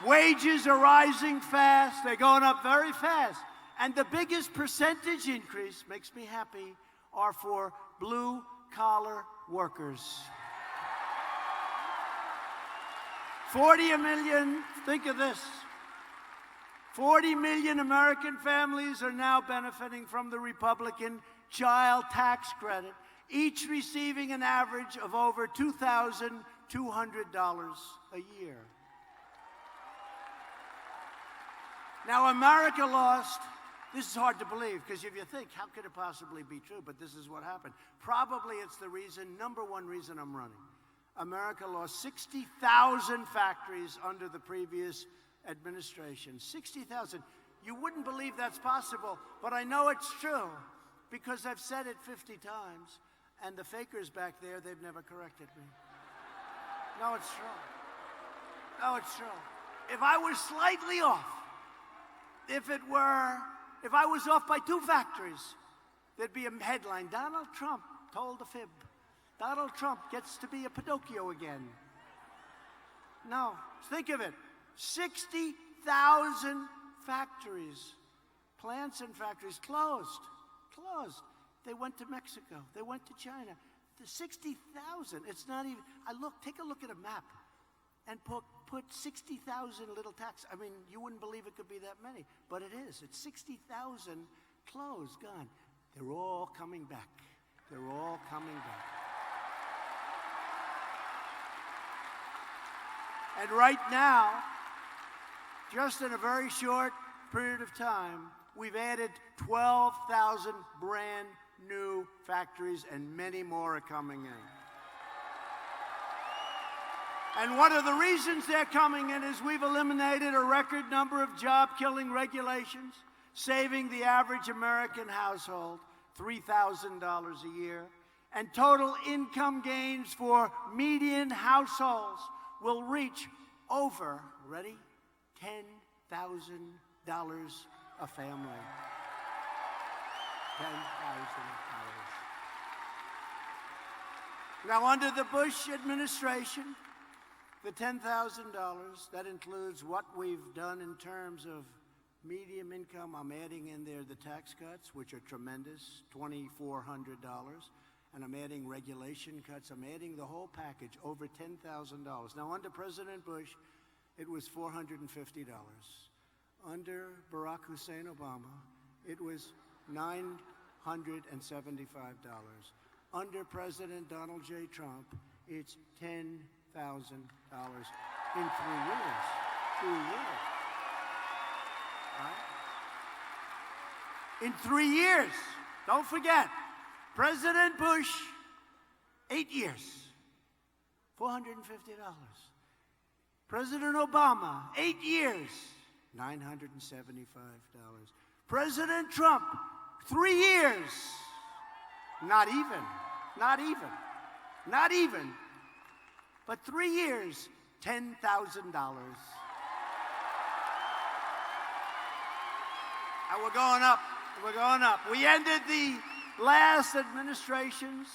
Wages are rising fast. They're going up very fast. And the biggest percentage increase, makes me happy, are for blue-collar workers. 40 million, think of this, 40 million American families are now benefiting from the Republican child tax credit, each receiving an average of over $2,200 a year. Now, America lost This is hard to believe, because if you think, how could it possibly be true? But this is what happened. Probably it's the number one reason I'm running. America lost 60,000 factories under the previous administration. 60,000. You wouldn't believe that's possible, but I know it's true, because I've said it 50 times, and the fakers back there, they've never corrected me. No, it's true. No, it's true. If I was slightly off, if I was off by 2 factories, there'd be a headline, Donald Trump told a fib. Donald Trump gets to be a Pinocchio again. No, think of it. 60,000 factories, plants and factories closed. They went to Mexico. They went to China. The 60,000, it's not even, take a look at a map and put 60,000 little tacks. I mean, you wouldn't believe it could be that many, but it is. It's 60,000 closed, gone. They're all coming back. They're all coming back. And right now, just in a very short period of time, we've added 12,000 brand new factories, and many more are coming in. And one of the reasons they're coming in is we've eliminated a record number of job-killing regulations, saving the average American household $3,000 a year, and total income gains for median households will reach over, ready, $10,000 a family. $10,000. Now, under the Bush administration, the $10,000, that includes what we've done in terms of medium income. I'm adding in there the tax cuts, which are tremendous, $2,400. And I'm adding regulation cuts. I'm adding the whole package, over $10,000. Now, under President Bush, it was $450. Under Barack Hussein Obama, it was $975. Under President Donald J. Trump, it's $10,000 in 3 years. 3 years. Right? In 3 years. Don't forget, President Bush, 8 years, $450. President Obama, 8 years, $975. President Trump, 3 years, not even, but 3 years, $10,000. And we're going up. We ended the last administration's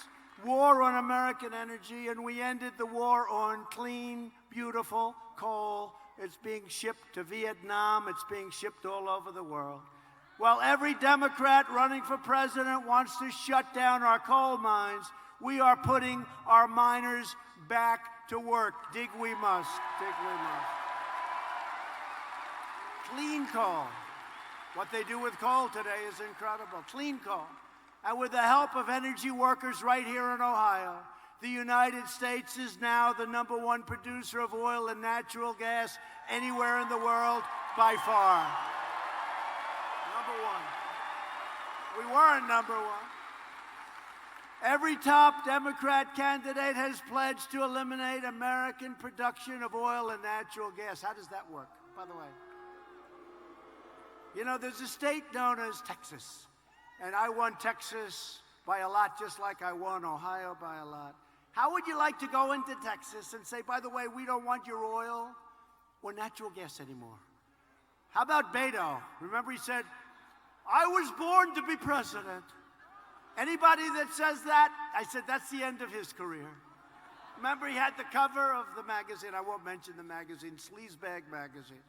war on American energy, and we ended the war on clean, beautiful coal. It's being shipped to Vietnam. It's being shipped all over the world. While every Democrat running for president wants to shut down our coal mines, we are putting our miners back to work. Dig we must. Clean coal. What they do with coal today is incredible. Clean coal. And with the help of energy workers right here in Ohio, the United States is now the #1 producer of oil and natural gas anywhere in the world by far. #1. We weren't #1. Every top Democrat candidate has pledged to eliminate American production of oil and natural gas. How does that work, by the way? You know, there's a state known as Texas, and I won Texas by a lot, just like I won Ohio by a lot. How would you like to go into Texas and say, by the way, we don't want your oil or natural gas anymore? How about Beto? Remember he said, I was born to be president. Anybody that says that, I said, that's the end of his career. Remember he had the cover of the magazine, I won't mention the magazine, Sleazebag magazine.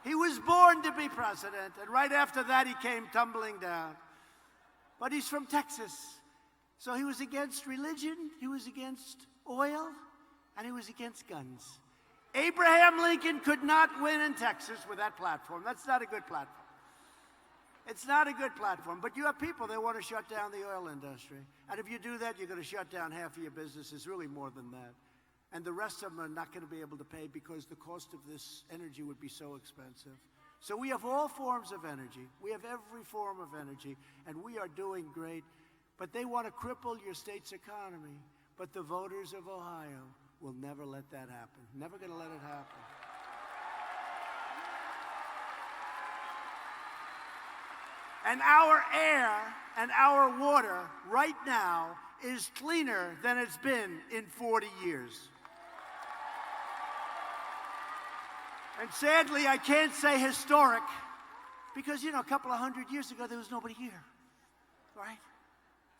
He was born to be president, and right after that he came tumbling down. But he's from Texas, so he was against religion, he was against oil, and he was against guns. Abraham Lincoln could not win in Texas with that platform. That's not a good platform. It's not a good platform, but you have people that want to shut down the oil industry. And if you do that, you're going to shut down half of your businesses, really more than that. And the rest of them are not going to be able to pay because the cost of this energy would be so expensive. So we have all forms of energy. We have every form of energy, and we are doing great. But they want to cripple your state's economy. But the voters of Ohio will never let that happen. Never going to let it happen. And our air and our water right now is cleaner than it's been in 40 years. And sadly, I can't say historic because, you know, a couple of hundred years ago, there was nobody here, right?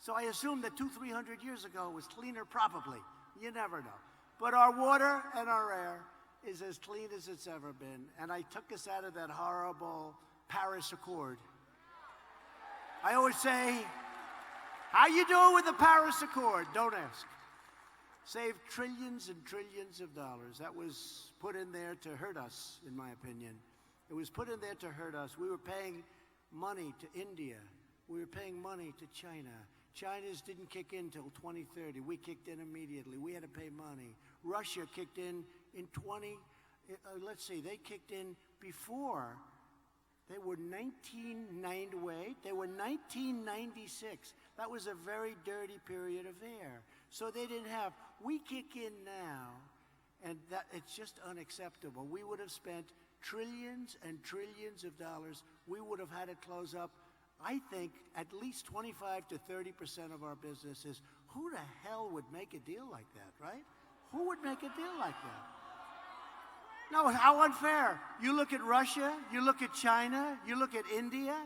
So I assume that 200-300 years ago was cleaner, probably. You never know. But our water and our air is as clean as it's ever been. And I took us out of that horrible Paris Accord. I always say, how you doing with the Paris Accord? Don't ask. Saved trillions and trillions of dollars. That was put in there to hurt us, in my opinion. It was put in there to hurt us. We were paying money to India. We were paying money to China. China's didn't kick in until 2030. We kicked in immediately. We had to pay money. Russia kicked in let's see, they kicked in before. They were 1996. That was a very dirty period of air. So they didn't have, we kick in now, and that it's just unacceptable. We would have spent trillions and trillions of dollars. We would have had to close up, I think, at least 25 to 30% of our businesses. Who the hell would make a deal like that, right? Who would make a deal like that? No, how unfair. You look at Russia, you look at China, you look at India,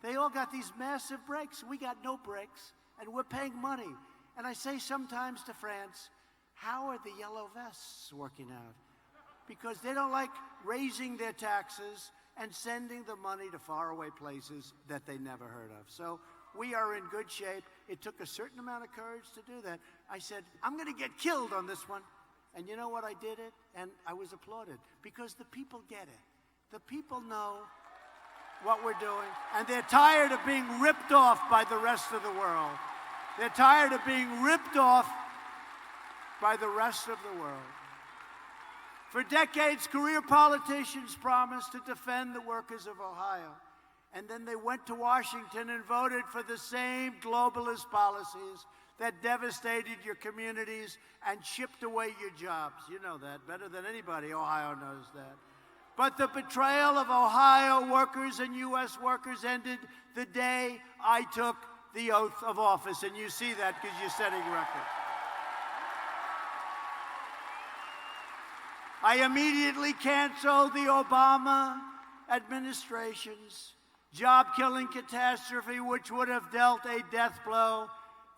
they all got these massive breaks. We got no breaks, and we're paying money. And I say sometimes to France, how are the yellow vests working out? Because they don't like raising their taxes and sending the money to faraway places that they never heard of. So we are in good shape. It took a certain amount of courage to do that. I said, I'm going to get killed on this one. And you know what? I did it, and I was applauded because the people get it. The people know what we're doing, and they're tired of being ripped off by the rest of the world. They're tired of being ripped off by the rest of the world. For decades, career politicians promised to defend the workers of Ohio, and then they went to Washington and voted for the same globalist policies that devastated your communities and chipped away your jobs. You know that better than anybody. Ohio knows that. But the betrayal of Ohio workers and U.S. workers ended the day I took the oath of office, and you see that because you're setting records. I immediately canceled the Obama administration's job-killing catastrophe, which would have dealt a death blow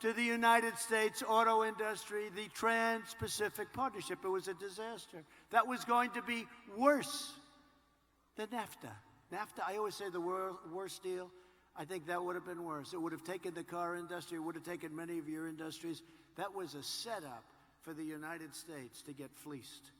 to the United States auto industry, the Trans-Pacific Partnership. It was a disaster. That was going to be worse than NAFTA. NAFTA, I always say the worst deal. I think that would have been worse. It would have taken the car industry. It would have taken many of your industries. That was a setup for the United States to get fleeced.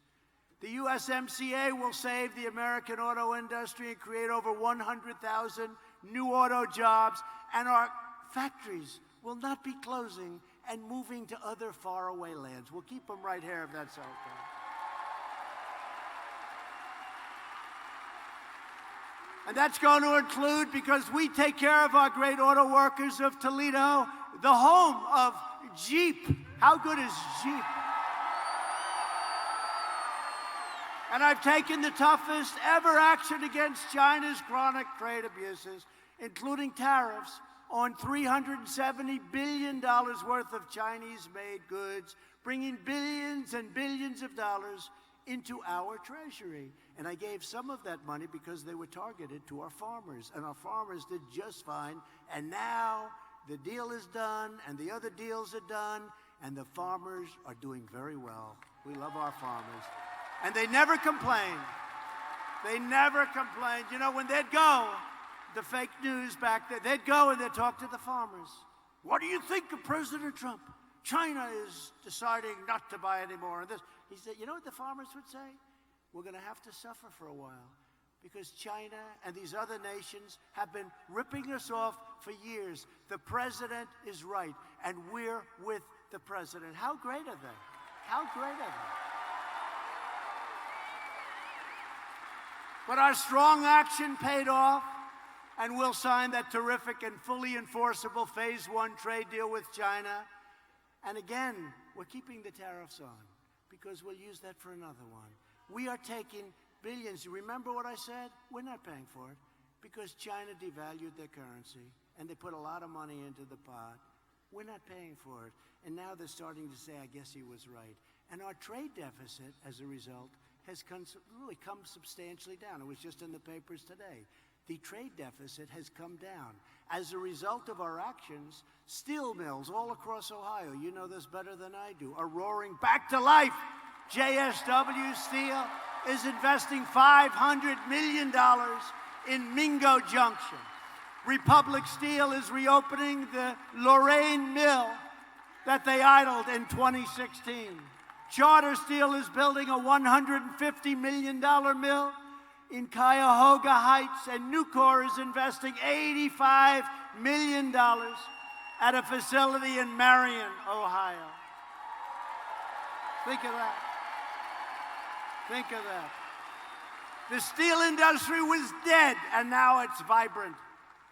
The USMCA will save the American auto industry and create over 100,000 new auto jobs, and our factories will not be closing and moving to other faraway lands. We'll keep them right here if that's okay. And that's going to include, because we take care of our great auto workers of Toledo, the home of Jeep. How good is Jeep? And I've taken the toughest ever action against China's chronic trade abuses, including tariffs on $370 billion worth of Chinese-made goods, bringing billions and billions of dollars into our treasury. And I gave some of that money because they were targeted to our farmers, and our farmers did just fine. And now the deal is done, and the other deals are done, and the farmers are doing very well. We love our farmers. And they never complained. They never complained. You know, when they'd go, the fake news back there, they'd go and they'd talk to the farmers. What do you think of President Trump? China is deciding not to buy anymore. And this, he said, you know what the farmers would say? We're going to have to suffer for a while because China and these other nations have been ripping us off for years. The president is right, and we're with the president. How great are they? How great are they? But our strong action paid off, and we'll sign that terrific and fully enforceable Phase 1 trade deal with China. And again, we're keeping the tariffs on because we'll use that for another one. We are taking billions. Remember what I said? We're not paying for it because China devalued their currency and they put a lot of money into the pot. We're not paying for it. And now they're starting to say, I guess he was right. And our trade deficit, as a result, has really come substantially down. It was just in the papers today. The trade deficit has come down. As a result of our actions, steel mills all across Ohio, you know this better than I do, are roaring back to life. JSW Steel is investing $500 million in Mingo Junction. Republic Steel is reopening the Lorraine Mill that they idled in 2016. Charter Steel is building a $150 million mill in Cuyahoga Heights, and Nucor is investing $85 million at a facility in Marion, Ohio. Think of that. Think of that. The steel industry was dead, and now it's vibrant.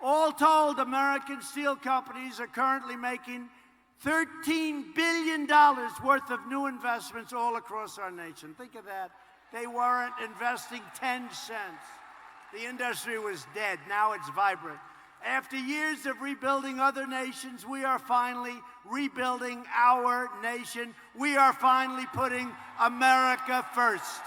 All told, American steel companies are currently making $13 billion worth of new investments all across our nation. Think of that. They weren't investing 10 cents. The industry was dead. Now it's vibrant. After years of rebuilding other nations, we are finally rebuilding our nation. We are finally putting America first.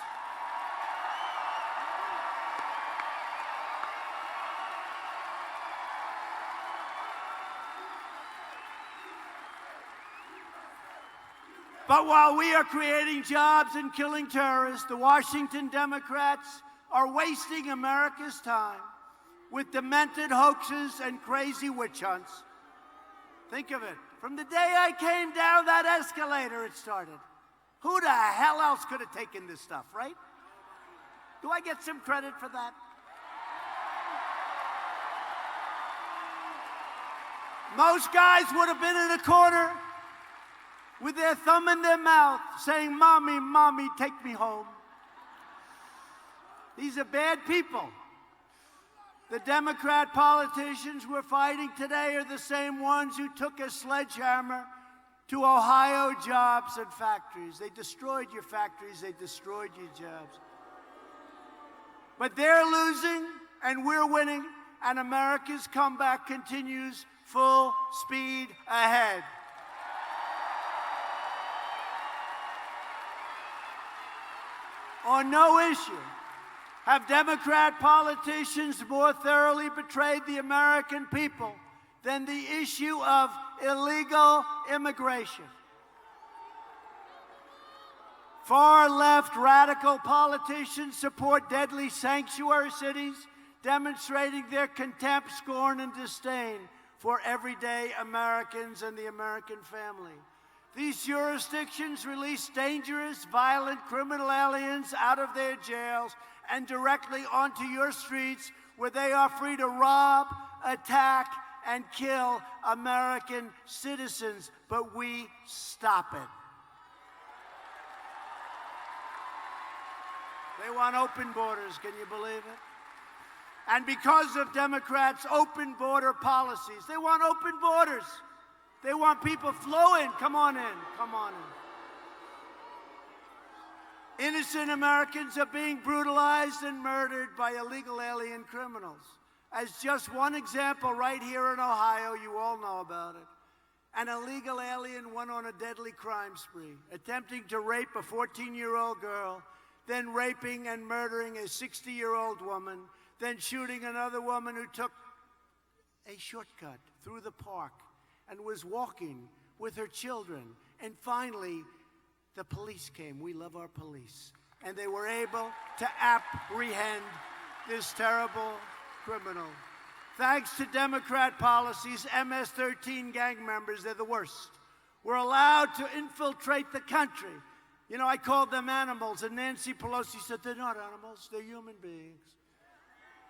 But while we are creating jobs and killing terrorists, the Washington Democrats are wasting America's time with demented hoaxes and crazy witch hunts. Think of it. From the day I came down that escalator, it started. Who the hell else could have taken this stuff, right? Do I get some credit for that? Most guys would have been in a corner with their thumb in their mouth, saying, Mommy, Mommy, take me home. These are bad people. The Democrat politicians we're fighting today are the same ones who took a sledgehammer to Ohio jobs and factories. They destroyed your factories, they destroyed your jobs. But they're losing, and we're winning, and America's comeback continues full speed ahead. On no issue have Democrat politicians more thoroughly betrayed the American people than the issue of illegal immigration. Far-left radical politicians support deadly sanctuary cities, demonstrating their contempt, scorn, and disdain for everyday Americans and the American family. These jurisdictions release dangerous, violent criminal aliens out of their jails and directly onto your streets, where they are free to rob, attack, and kill American citizens. But we stop it. They want open borders, can you believe it? And because of Democrats' open border policies, they want open borders. They want people flow in. Come on in. Come on in. Innocent Americans are being brutalized and murdered by illegal alien criminals. As just one example, right here in Ohio, you all know about it. An illegal alien went on a deadly crime spree, attempting to rape a 14-year-old girl, then raping and murdering a 60-year-old woman, then shooting another woman who took a shortcut through the park and was walking with her children. And finally, the police came. We love our police. And they were able to apprehend this terrible criminal. Thanks to Democrat policies, MS-13 gang members, they're the worst, were allowed to infiltrate the country. You know, I called them animals, and Nancy Pelosi said, they're not animals, they're human beings.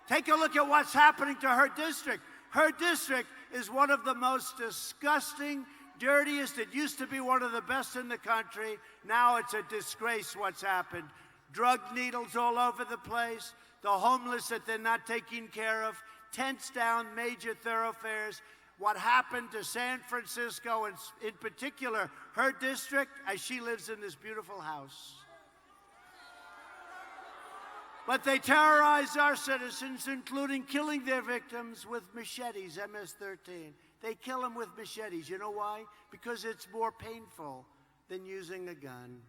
Take a look at what's happening to her district. Her district is one of the most disgusting, dirtiest. It used to be one of the best in the country. Now it's a disgrace what's happened. Drug needles all over the place. the homeless that they're not taking care of, tents down major thoroughfares. What happened to San Francisco, and in particular, her district, as she lives in this beautiful house. But they terrorize our citizens, including killing their victims with machetes, MS-13. They kill them with machetes. You know why? Because it's more painful than using a gun.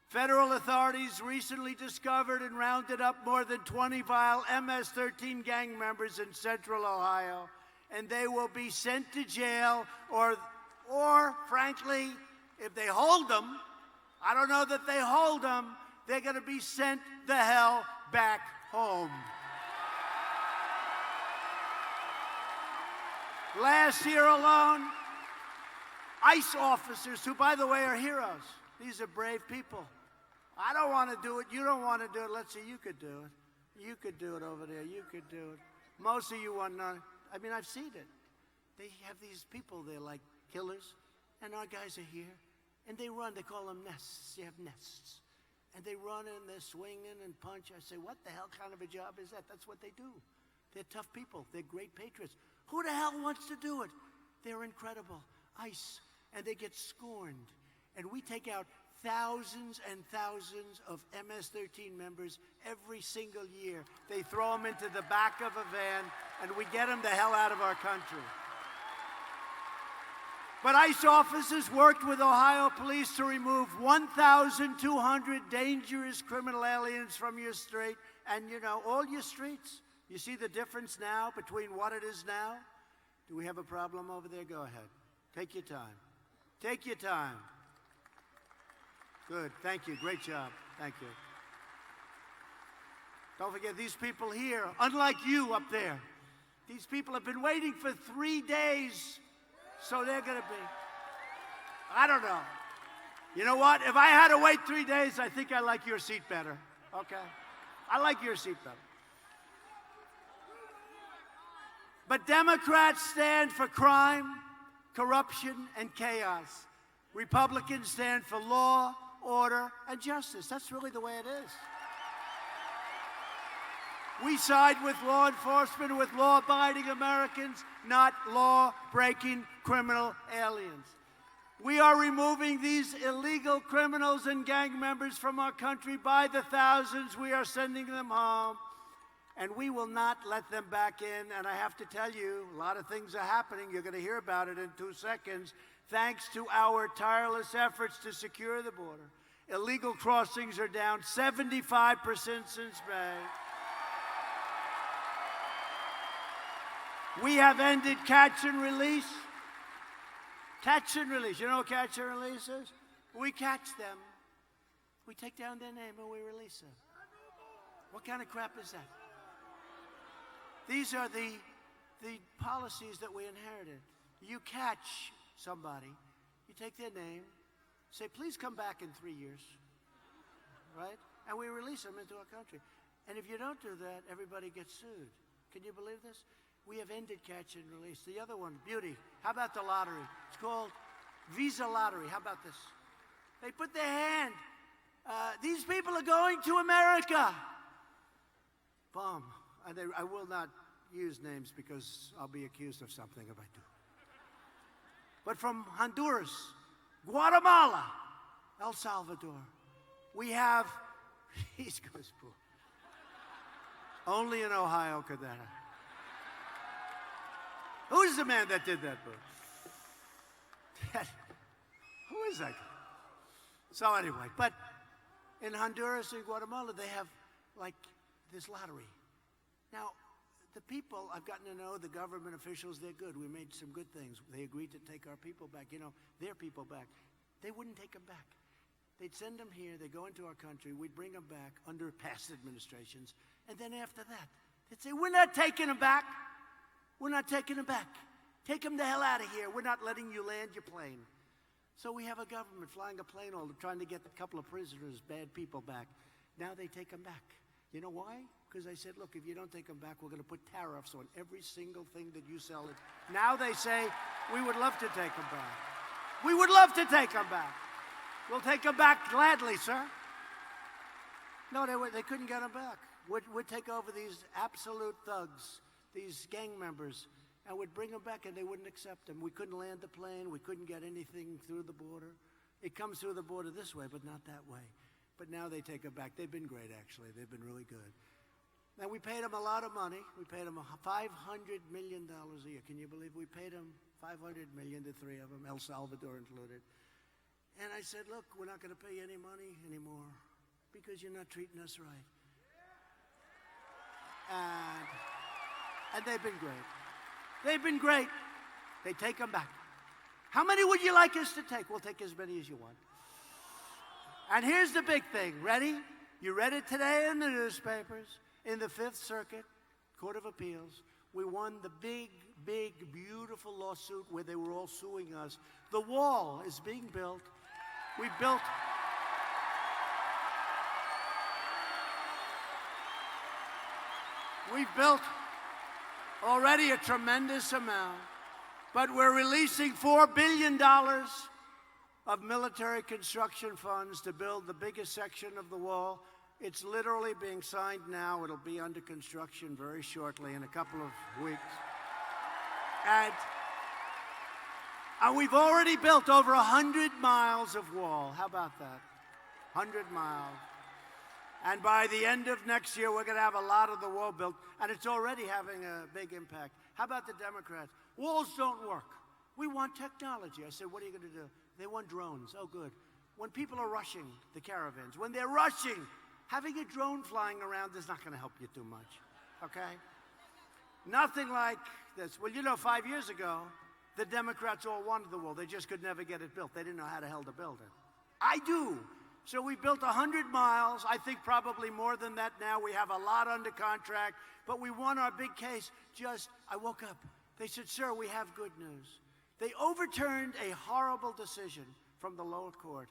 Federal authorities recently discovered and rounded up more than 20 vile MS-13 gang members in central Ohio, and they will be sent to jail, or frankly, if they hold them, I don't know that they hold them, they're going to be sent the hell back home. Last year alone, ICE officers, who, by the way, are heroes. These are brave people. I don't want to do it. You don't want to do it. Let's see, you could do it. You could do it over there. You could do it. Most of you want to. I mean, I've seen it. They have these people, they're like killers, and our guys are here, and they run. They call them nests. You have nests. And they run and they're swinging and punch. I say, what the hell kind of a job is that? That's what they do. They're tough people. They're great patriots. Who the hell wants to do it? They're incredible. ICE. And they get scorned. And we take out thousands and thousands of MS-13 members every single year. They throw them into the back of a van, and we get them the hell out of our country. But ICE officers worked with Ohio police to remove 1,200 dangerous criminal aliens from your street. And, you know, all your streets. You see the difference now between what it is now? Do we have a problem over there? Go ahead. Take your time. Take your time. Good. Thank you. Great job. Thank you. Don't forget, these people here, unlike you up there, these people have been waiting for 3 days. So they're going to be, I don't know. You know what? If I had to wait 3 days, I think I like your seat better. Okay? I like your seat better. But Democrats stand for crime, corruption, and chaos. Republicans stand for law, order, and justice. That's really the way it is. We side with law enforcement, with law-abiding Americans, not law-breaking criminal aliens. We are removing these illegal criminals and gang members from our country by the thousands. We are sending them home, and we will not let them back in. And I have to tell you, a lot of things are happening. You're going to hear about it in 2 seconds, thanks to our tireless efforts to secure the border. Illegal crossings are down 75% since May. We have ended catch and release. Catch and release. You know what catch and release is? We catch them. We take down their name and we release them. What kind of crap is that? These are the policies that we inherited. You catch somebody, you take their name, say, please come back in 3 years, right? And we release them into our country. And if you don't do that, everybody gets sued. Can you believe this? We have ended catch and release. The other one, beauty. How about the lottery? It's called Visa Lottery. How about this? They put their hand. These people are going to America. Boom. I will not use names because I'll be accused of something if I do. But from Honduras, Guatemala, El Salvador, we have, East Coast pool. Only in Ohio could that happen. Who is the man that did that book? Who is that guy? So anyway, but in Honduras and Guatemala, they have like this lottery. Now, the people, I've gotten to know the government officials, they're good. We made some good things. They agreed to take our people back, you know, their people back. They wouldn't take them back. They'd send them here, they'd go into our country, we'd bring them back under past administrations, and then after that, they'd say, we're not taking them back. We're not taking them back. Take them the hell out of here. We're not letting you land your plane. So we have a government flying a plane all trying to get a couple of prisoners, bad people back. Now they take them back. You know why? Because I said, look, if you don't take them back, we're going to put tariffs on every single thing that you sell. Now they say, we would love to take them back. We would love to take them back. We'll take them back gladly, sir. No, they couldn't get them back. would take over these absolute thugs, these gang members, and would bring them back, and they wouldn't accept them. We couldn't land the plane. We couldn't get anything through the border. It comes through the border this way, but not that way. But now they take it back. They've been great, actually. They've been really good. And we paid them a lot of money. We paid them $500 million a year. Can you believe we paid them $500 million, the three of them, El Salvador included. And I said, look, we're not going to pay you any money anymore because you're not treating us right. And they've been great. They've been great. They take them back. How many would you like us to take? We'll take as many as you want. And here's the big thing. Ready? You read it today in the newspapers. In the Fifth Circuit Court of Appeals, we won the big, big, beautiful lawsuit where they were all suing us. The wall is being built. We've built already a tremendous amount, but we're releasing $4 billion of military construction funds to build the biggest section of the wall. It's literally being signed now. It'll be under construction very shortly, in a couple of weeks. And we've already built over 100 miles of wall. How about that? 100 miles. And by the end of next year, we're going to have a lot of the wall built, and it's already having a big impact. How about the Democrats? Walls don't work. We want technology. I said, what are you going to do? They want drones. Oh, good. When people are rushing the caravans, when they're rushing, having a drone flying around is not going to help you too much, okay? Nothing like this. Well, you know, 5 years ago, the Democrats all wanted the wall. They just could never get it built. They didn't know how the hell to build it. I do. So we built 100 miles. I think probably more than that now. We have a lot under contract, but we won our big case. I woke up. They said, sir, we have good news. They overturned a horrible decision from the lower court.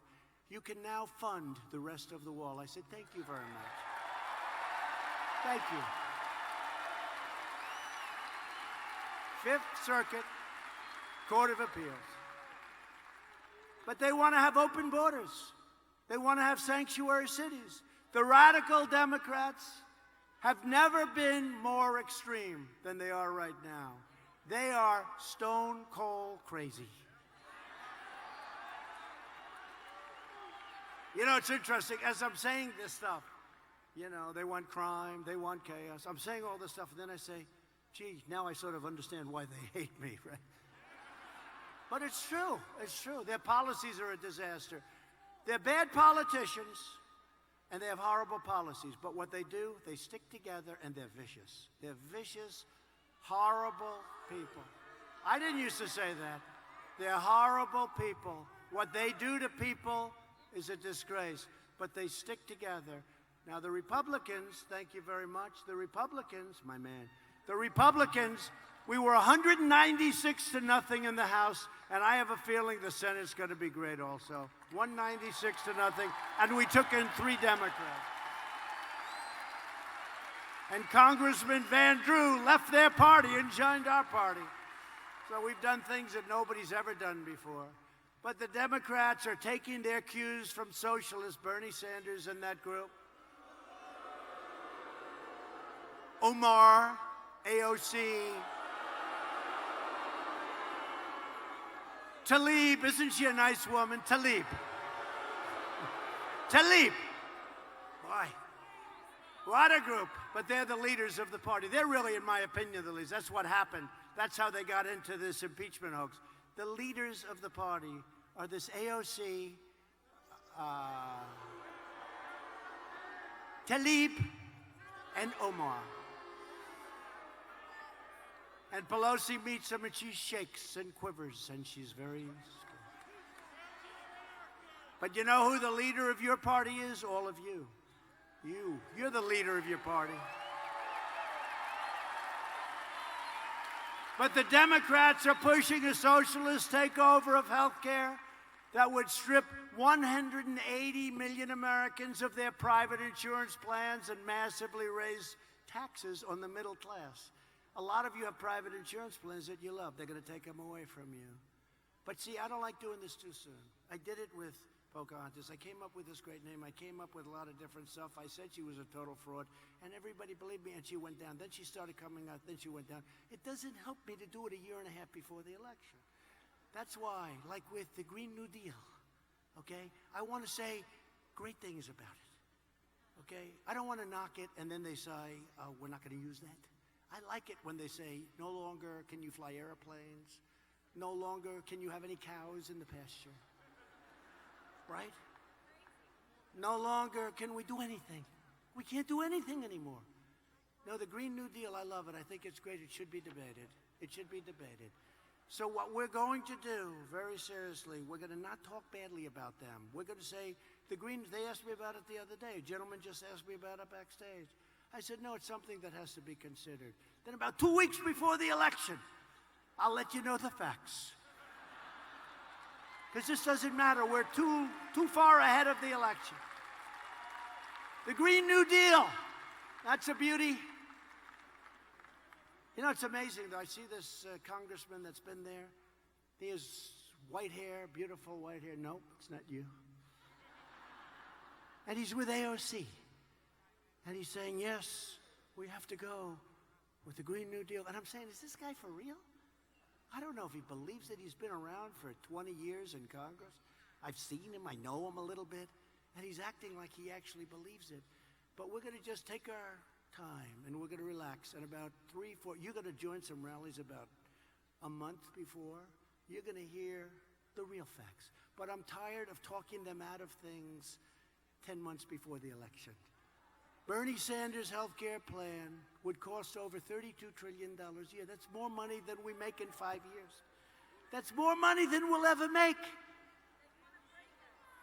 You can now fund the rest of the wall. I said, thank you very much. Thank you. Fifth Circuit Court of Appeals. But they want to have open borders. They want to have sanctuary cities. The radical Democrats have never been more extreme than they are right now. They are stone cold crazy. You know, it's interesting, as I'm saying this stuff, you know, they want crime, they want chaos. I'm saying all this stuff, and then I say, gee, now I sort of understand why they hate me, right? But it's true, it's true. Their policies are a disaster. They're bad politicians, and they have horrible policies. But what they do, they stick together, and they're vicious. They're vicious, horrible people. I didn't used to say that. They're horrible people. What they do to people is a disgrace, but they stick together. Now, the Republicans, thank you very much, the Republicans, my man, the Republicans, we were 196-0 in the House, and I have a feeling the Senate's going to be great also. 196-0, and we took in 3 Democrats. And Congressman Van Drew left their party and joined our party. So we've done things that nobody's ever done before. But the Democrats are taking their cues from socialists, Bernie Sanders and that group. Omar, AOC, Tlaib, isn't she a nice woman? Tlaib. Tlaib. Boy, what a group. But they're the leaders of the party. They're really, in my opinion, the leaders. That's what happened. That's how they got into this impeachment hoax. The leaders of the party are this AOC, Tlaib, and Omar. And Pelosi meets them, and she shakes and quivers, and she's very scared. But you know who the leader of your party is? All of you. You're the leader of your party. But the Democrats are pushing a socialist takeover of health care that would strip 180 million Americans of their private insurance plans and massively raise taxes on the middle class. A lot of you have private insurance plans that you love. They're going to take them away from you. But see, I don't like doing this too soon. I did it with Pocahontas. I came up with this great name. I came up with a lot of different stuff. I said she was a total fraud, and everybody believed me, and she went down. Then she started coming out, then she went down. It doesn't help me to do it a year and a half before the election. That's why, like with the Green New Deal, okay, I want to say great things about it, okay? I don't want to knock it, and then they say, we're not going to use that. I like it when they say, no longer can you fly airplanes, no longer can you have any cows in the pasture. Right? No longer can we do anything. We can't do anything anymore. No, the Green New Deal, I love it. I think it's great. It should be debated. It should be debated. So what we're going to do, very seriously, we're going to not talk badly about them. We're going to say, the Greens, they asked me about it the other day. A gentleman just asked me about it backstage. I said, no, it's something that has to be considered. Then about 2 weeks before the election, I'll let you know the facts. Because this doesn't matter. We're too far ahead of the election. The Green New Deal. That's a beauty. You know, it's amazing, though. I see this congressman that's been there. He has white hair, beautiful white hair. Nope, it's not you. And he's with AOC. And he's saying, yes, we have to go with the Green New Deal. And I'm saying, is this guy for real? I don't know if he believes it. He's been around for 20 years in Congress. I've seen him. I know him a little bit. And he's acting like he actually believes it. But we're going to just take our time, and we're going to relax. And about 3, 4, you're going to join some rallies about a month before. You're going to hear the real facts. But I'm tired of talking them out of things 10 months before the election. Bernie Sanders' health care plan would cost over $32 trillion a year. That's more money than we make in 5 years. That's more money than we'll ever make.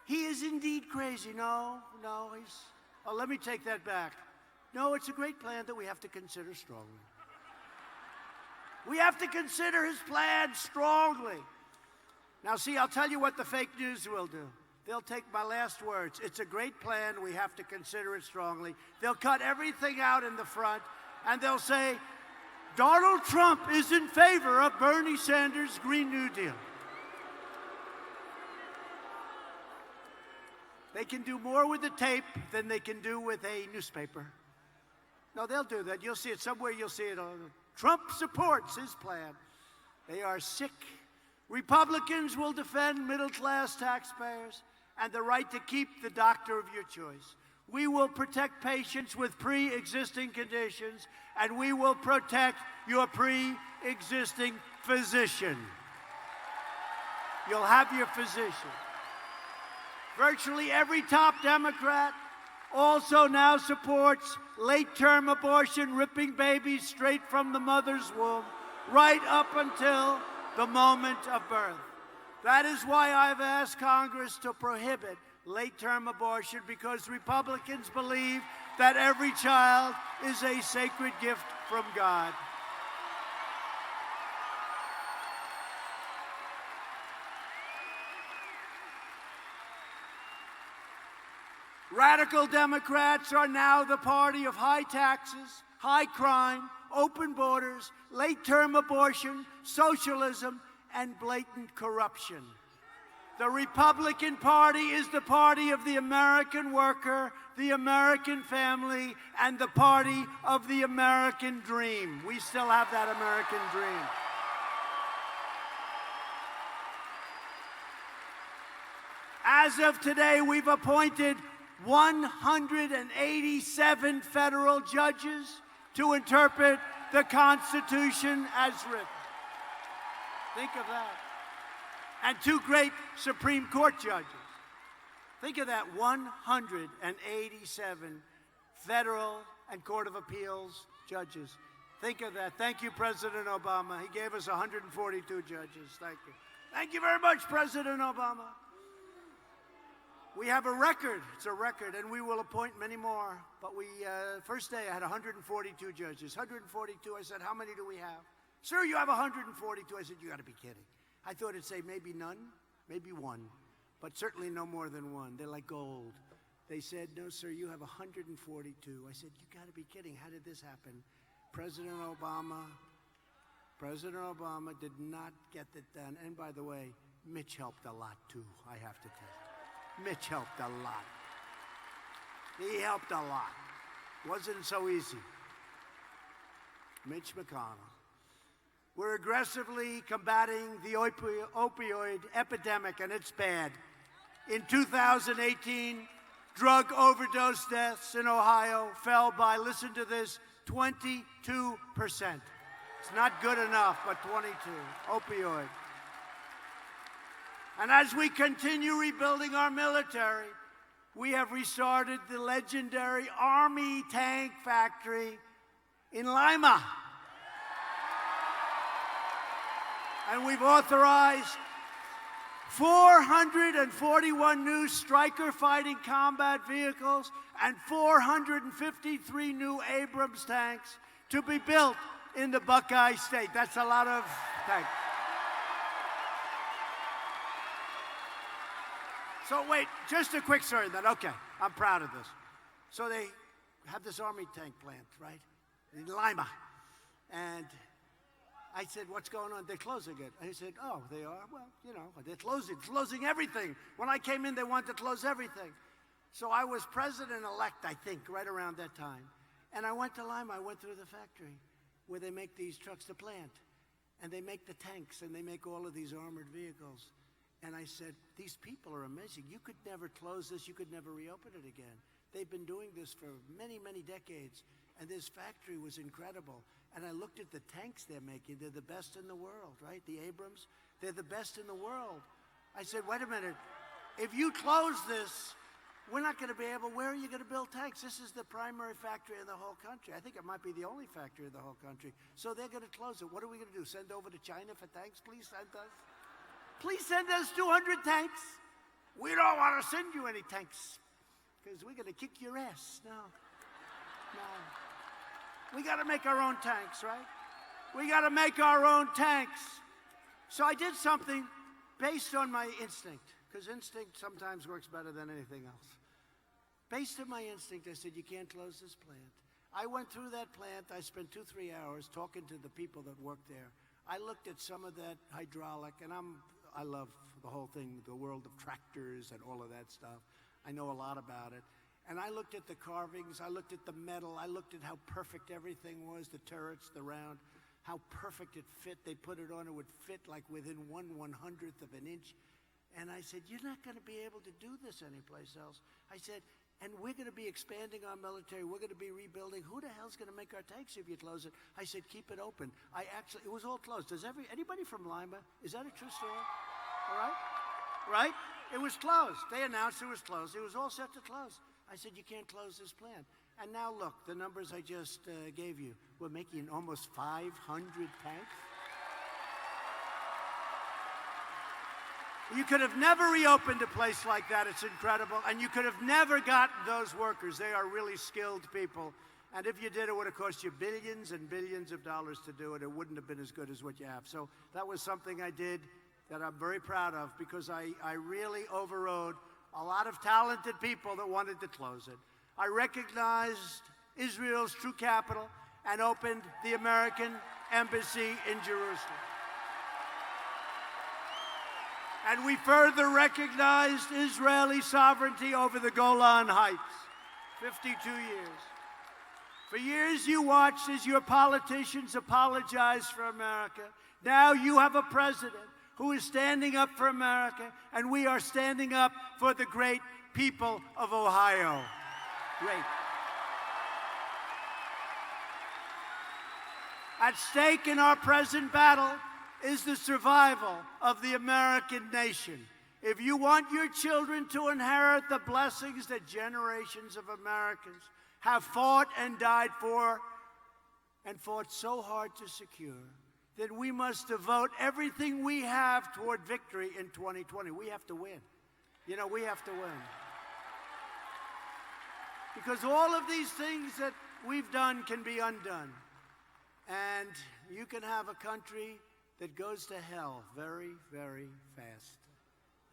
He is indeed crazy. No, he's... Oh, let me take that back. No, it's a great plan that we have to consider strongly. We have to consider his plan strongly. Now, see, I'll tell you what the fake news will do. They'll take my last words. It's a great plan. We have to consider it strongly. They'll cut everything out in the front, and they'll say, Donald Trump is in favor of Bernie Sanders' Green New Deal. They can do more with the tape than they can do with a newspaper. No, they'll do that. You'll see it somewhere. You'll see it. Trump supports his plan. They are sick. Republicans will defend middle-class taxpayers and the right to keep the doctor of your choice. We will protect patients with pre-existing conditions, and we will protect your pre-existing physician. You'll have your physician. Virtually every top Democrat also now supports late-term abortion, ripping babies straight from the mother's womb, right up until the moment of birth. That is why I've asked Congress to prohibit late-term abortion, because Republicans believe that every child is a sacred gift from God. Radical Democrats are now the party of high taxes, high crime, open borders, late-term abortion, socialism, and blatant corruption. The Republican Party is the party of the American worker, the American family, and the party of the American dream. We still have that American dream. As of today, we've appointed 187 federal judges to interpret the Constitution as written. Think of that. And 2 great Supreme Court judges. Think of that, 187 federal and Court of Appeals judges. Think of that. Thank you, President Obama. He gave us 142 judges. Thank you. Thank you very much, President Obama. We have a record. It's a record, and we will appoint many more. But first day, I had 142 judges. 142. I said, how many do we have? Sir, you have 142. I said, you got to be kidding. I thought it'd say maybe none, maybe 1, but certainly no more than 1. They're like gold. They said, no, sir, you have 142. I said, you got to be kidding. How did this happen? President Obama did not get it done. And by the way, Mitch helped a lot, too, I have to tell you. Mitch helped a lot. He helped a lot. Wasn't so easy. Mitch McConnell. We're aggressively combating the opioid epidemic, and it's bad. In 2018, drug overdose deaths in Ohio fell by, listen to this, 22%. It's not good enough, but 22. Opioid. And as we continue rebuilding our military, we have restarted the legendary Army tank factory in Lima. And we've authorized 441 new Stryker fighting combat vehicles and 453 new Abrams tanks to be built in the Buckeye State. That's a lot of tanks. So wait, just a quick story then. Okay, I'm proud of this. So they have this Army tank plant, right, in Lima. And I said, what's going on? They're closing it. I said, oh, they are? Well, you know, they're closing everything. When I came in, they wanted to close everything. So I was president-elect, I think, right around that time. And I went to Lima. I went through the factory where they make these trucks, the plant. And they make the tanks, and they make all of these armored vehicles. And I said, these people are amazing. You could never close this. You could never reopen it again. They've been doing this for many, many decades. And this factory was incredible. And I looked at the tanks they're making. They're the best in the world, right? The Abrams, they're the best in the world. I said, wait a minute. If you close this, we're not going to be able, where are you going to build tanks? This is the primary factory in the whole country. I think it might be the only factory in the whole country. So they're going to close it. What are we going to do? Send over to China for tanks? Please send us. Please send us 200 tanks. We don't want to send you any tanks because we're going to kick your ass. No. We got to make our own tanks, right? We got to make our own tanks. So I did something based on my instinct, because instinct sometimes works better than anything else. Based on my instinct, I said, you can't close this plant. I went through that plant. I spent 2-3 hours talking to the people that worked there. I looked at some of that hydraulic, and I love the whole thing, the world of tractors and all of that stuff. I know a lot about it. And I looked at the carvings, I looked at the metal, I looked at how perfect everything was, the turrets, the round, how perfect it fit. They put it on, it would fit like within 1/100th of an inch. And I said, you're not going to be able to do this anyplace else. I said, and we're going to be expanding our military, we're going to be rebuilding. Who the hell's going to make our tanks if you close it? I said, keep it open. It was all closed. Anybody from Lima? Is that a true story? All right? Right? It was closed. They announced it was closed. It was all set to close. I said, you can't close this plant. And now look, the numbers I just gave you. We're making almost 500 tanks. You could have never reopened a place like that. It's incredible. And you could have never gotten those workers. They are really skilled people. And if you did, it would have cost you billions and billions of dollars to do it. It wouldn't have been as good as what you have. So that was something I did that I'm very proud of, because I really overrode a lot of talented people that wanted to close it. I recognized Israel's true capital and opened the American embassy in Jerusalem. And we further recognized Israeli sovereignty over the Golan Heights. 52 years. For years you watched as your politicians apologized for America. Now you have a president who is standing up for America, and we are standing up for the great people of Ohio. Great. At stake in our present battle is the survival of the American nation. If you want your children to inherit the blessings that generations of Americans have fought and died for, and fought so hard to secure, then we must devote everything we have toward victory in 2020. We have to win. You know, we have to win. Because all of these things that we've done can be undone. And you can have a country that goes to hell very, very fast.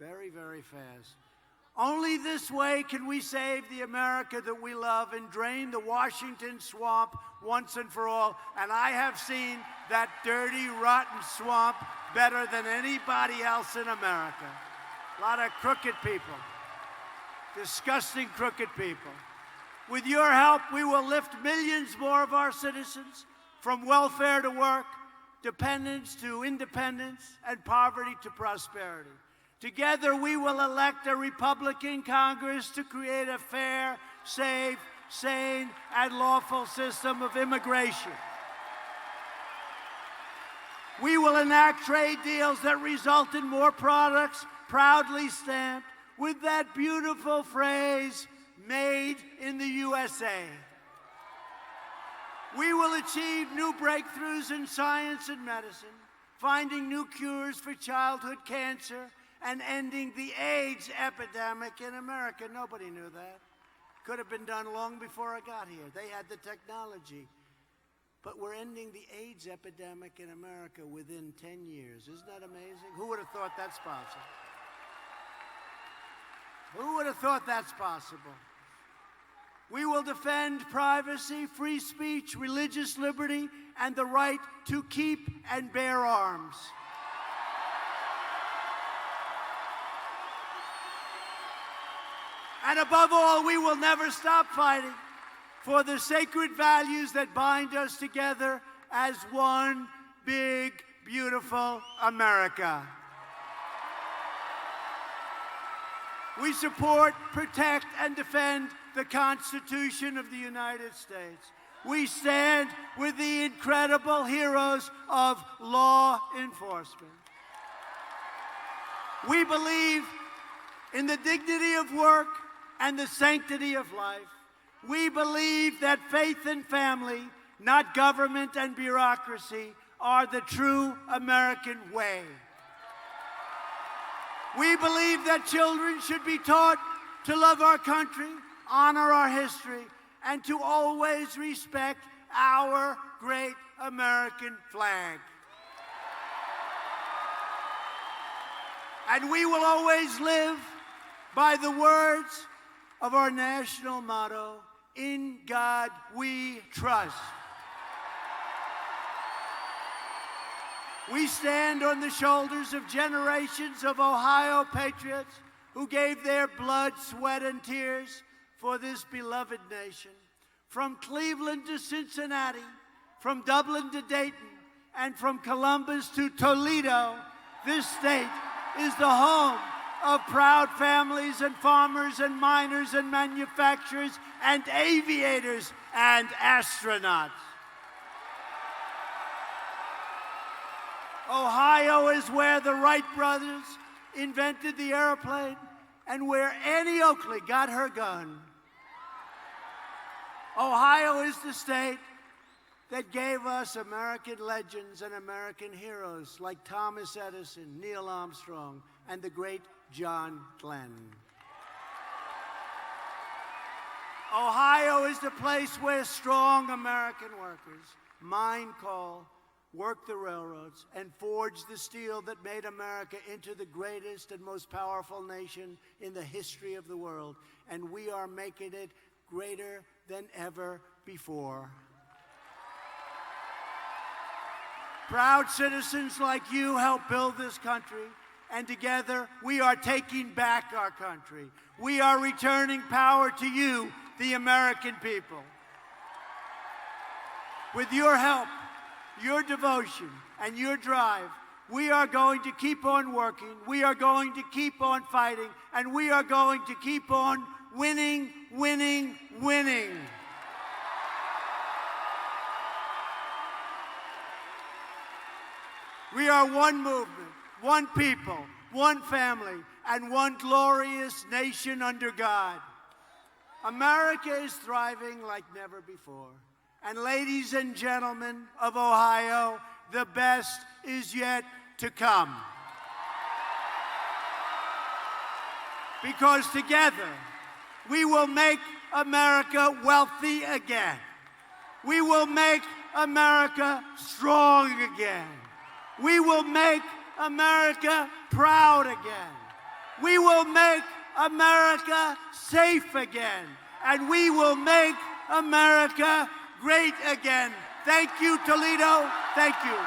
Very, very fast. Only this way can we save the America that we love and drain the Washington swamp once and for all. And I have seen that dirty, rotten swamp better than anybody else in America. A lot of crooked people. disgusting, crooked people. With your help, we will lift millions more of our citizens from welfare to work, dependence to independence, and poverty to prosperity. Together, we will elect a Republican Congress to create a fair, safe, sane, and lawful system of immigration. We will enact trade deals that result in more products proudly stamped with that beautiful phrase, "Made in the USA." We will achieve new breakthroughs in science and medicine, finding new cures for childhood cancer, and ending the AIDS epidemic in America. Nobody knew that. Could have been done long before I got here. They had the technology. But we're ending the AIDS epidemic in America within 10 years. Isn't that amazing? Who would have thought that's possible? Who would have thought that's possible? We will defend privacy, free speech, religious liberty, and the right to keep and bear arms. And above all, we will never stop fighting for the sacred values that bind us together as one big, beautiful America. We support, protect, and defend the Constitution of the United States. We stand with the incredible heroes of law enforcement. We believe in the dignity of work and the sanctity of life. We believe that faith and family, not government and bureaucracy, are the true American way. We believe that children should be taught to love our country, honor our history, and to always respect our great American flag. And we will always live by the words of our national motto, "In God we trust." We stand on the shoulders of generations of Ohio patriots who gave their blood, sweat, and tears for this beloved nation. From Cleveland to Cincinnati, from Dublin to Dayton, and from Columbus to Toledo, this state is the home of proud families and farmers and miners and manufacturers and aviators and astronauts. Ohio is where the Wright brothers invented the airplane and where Annie Oakley got her gun. Ohio is the state that gave us American legends and American heroes like Thomas Edison, Neil Armstrong, and the great John Glenn. Ohio is the place where strong American workers mine coal, worked the railroads, and forged the steel that made America into the greatest and most powerful nation in the history of the world. And we are making it greater than ever before. Proud citizens like you help build this country, and together we are taking back our country. We are returning power to you, the American people. With your help, your devotion, and your drive, we are going to keep on working, we are going to keep on fighting, and we are going to keep on winning, winning, winning. We are one movement, one people, one family, and one glorious nation under God. America is thriving like never before. And ladies and gentlemen of Ohio, the best is yet to come. Because together, we will make America wealthy again. We will make America strong again. We will make America proud again. We will make America safe again. And we will make America great again. Thank you, Toledo. Thank you.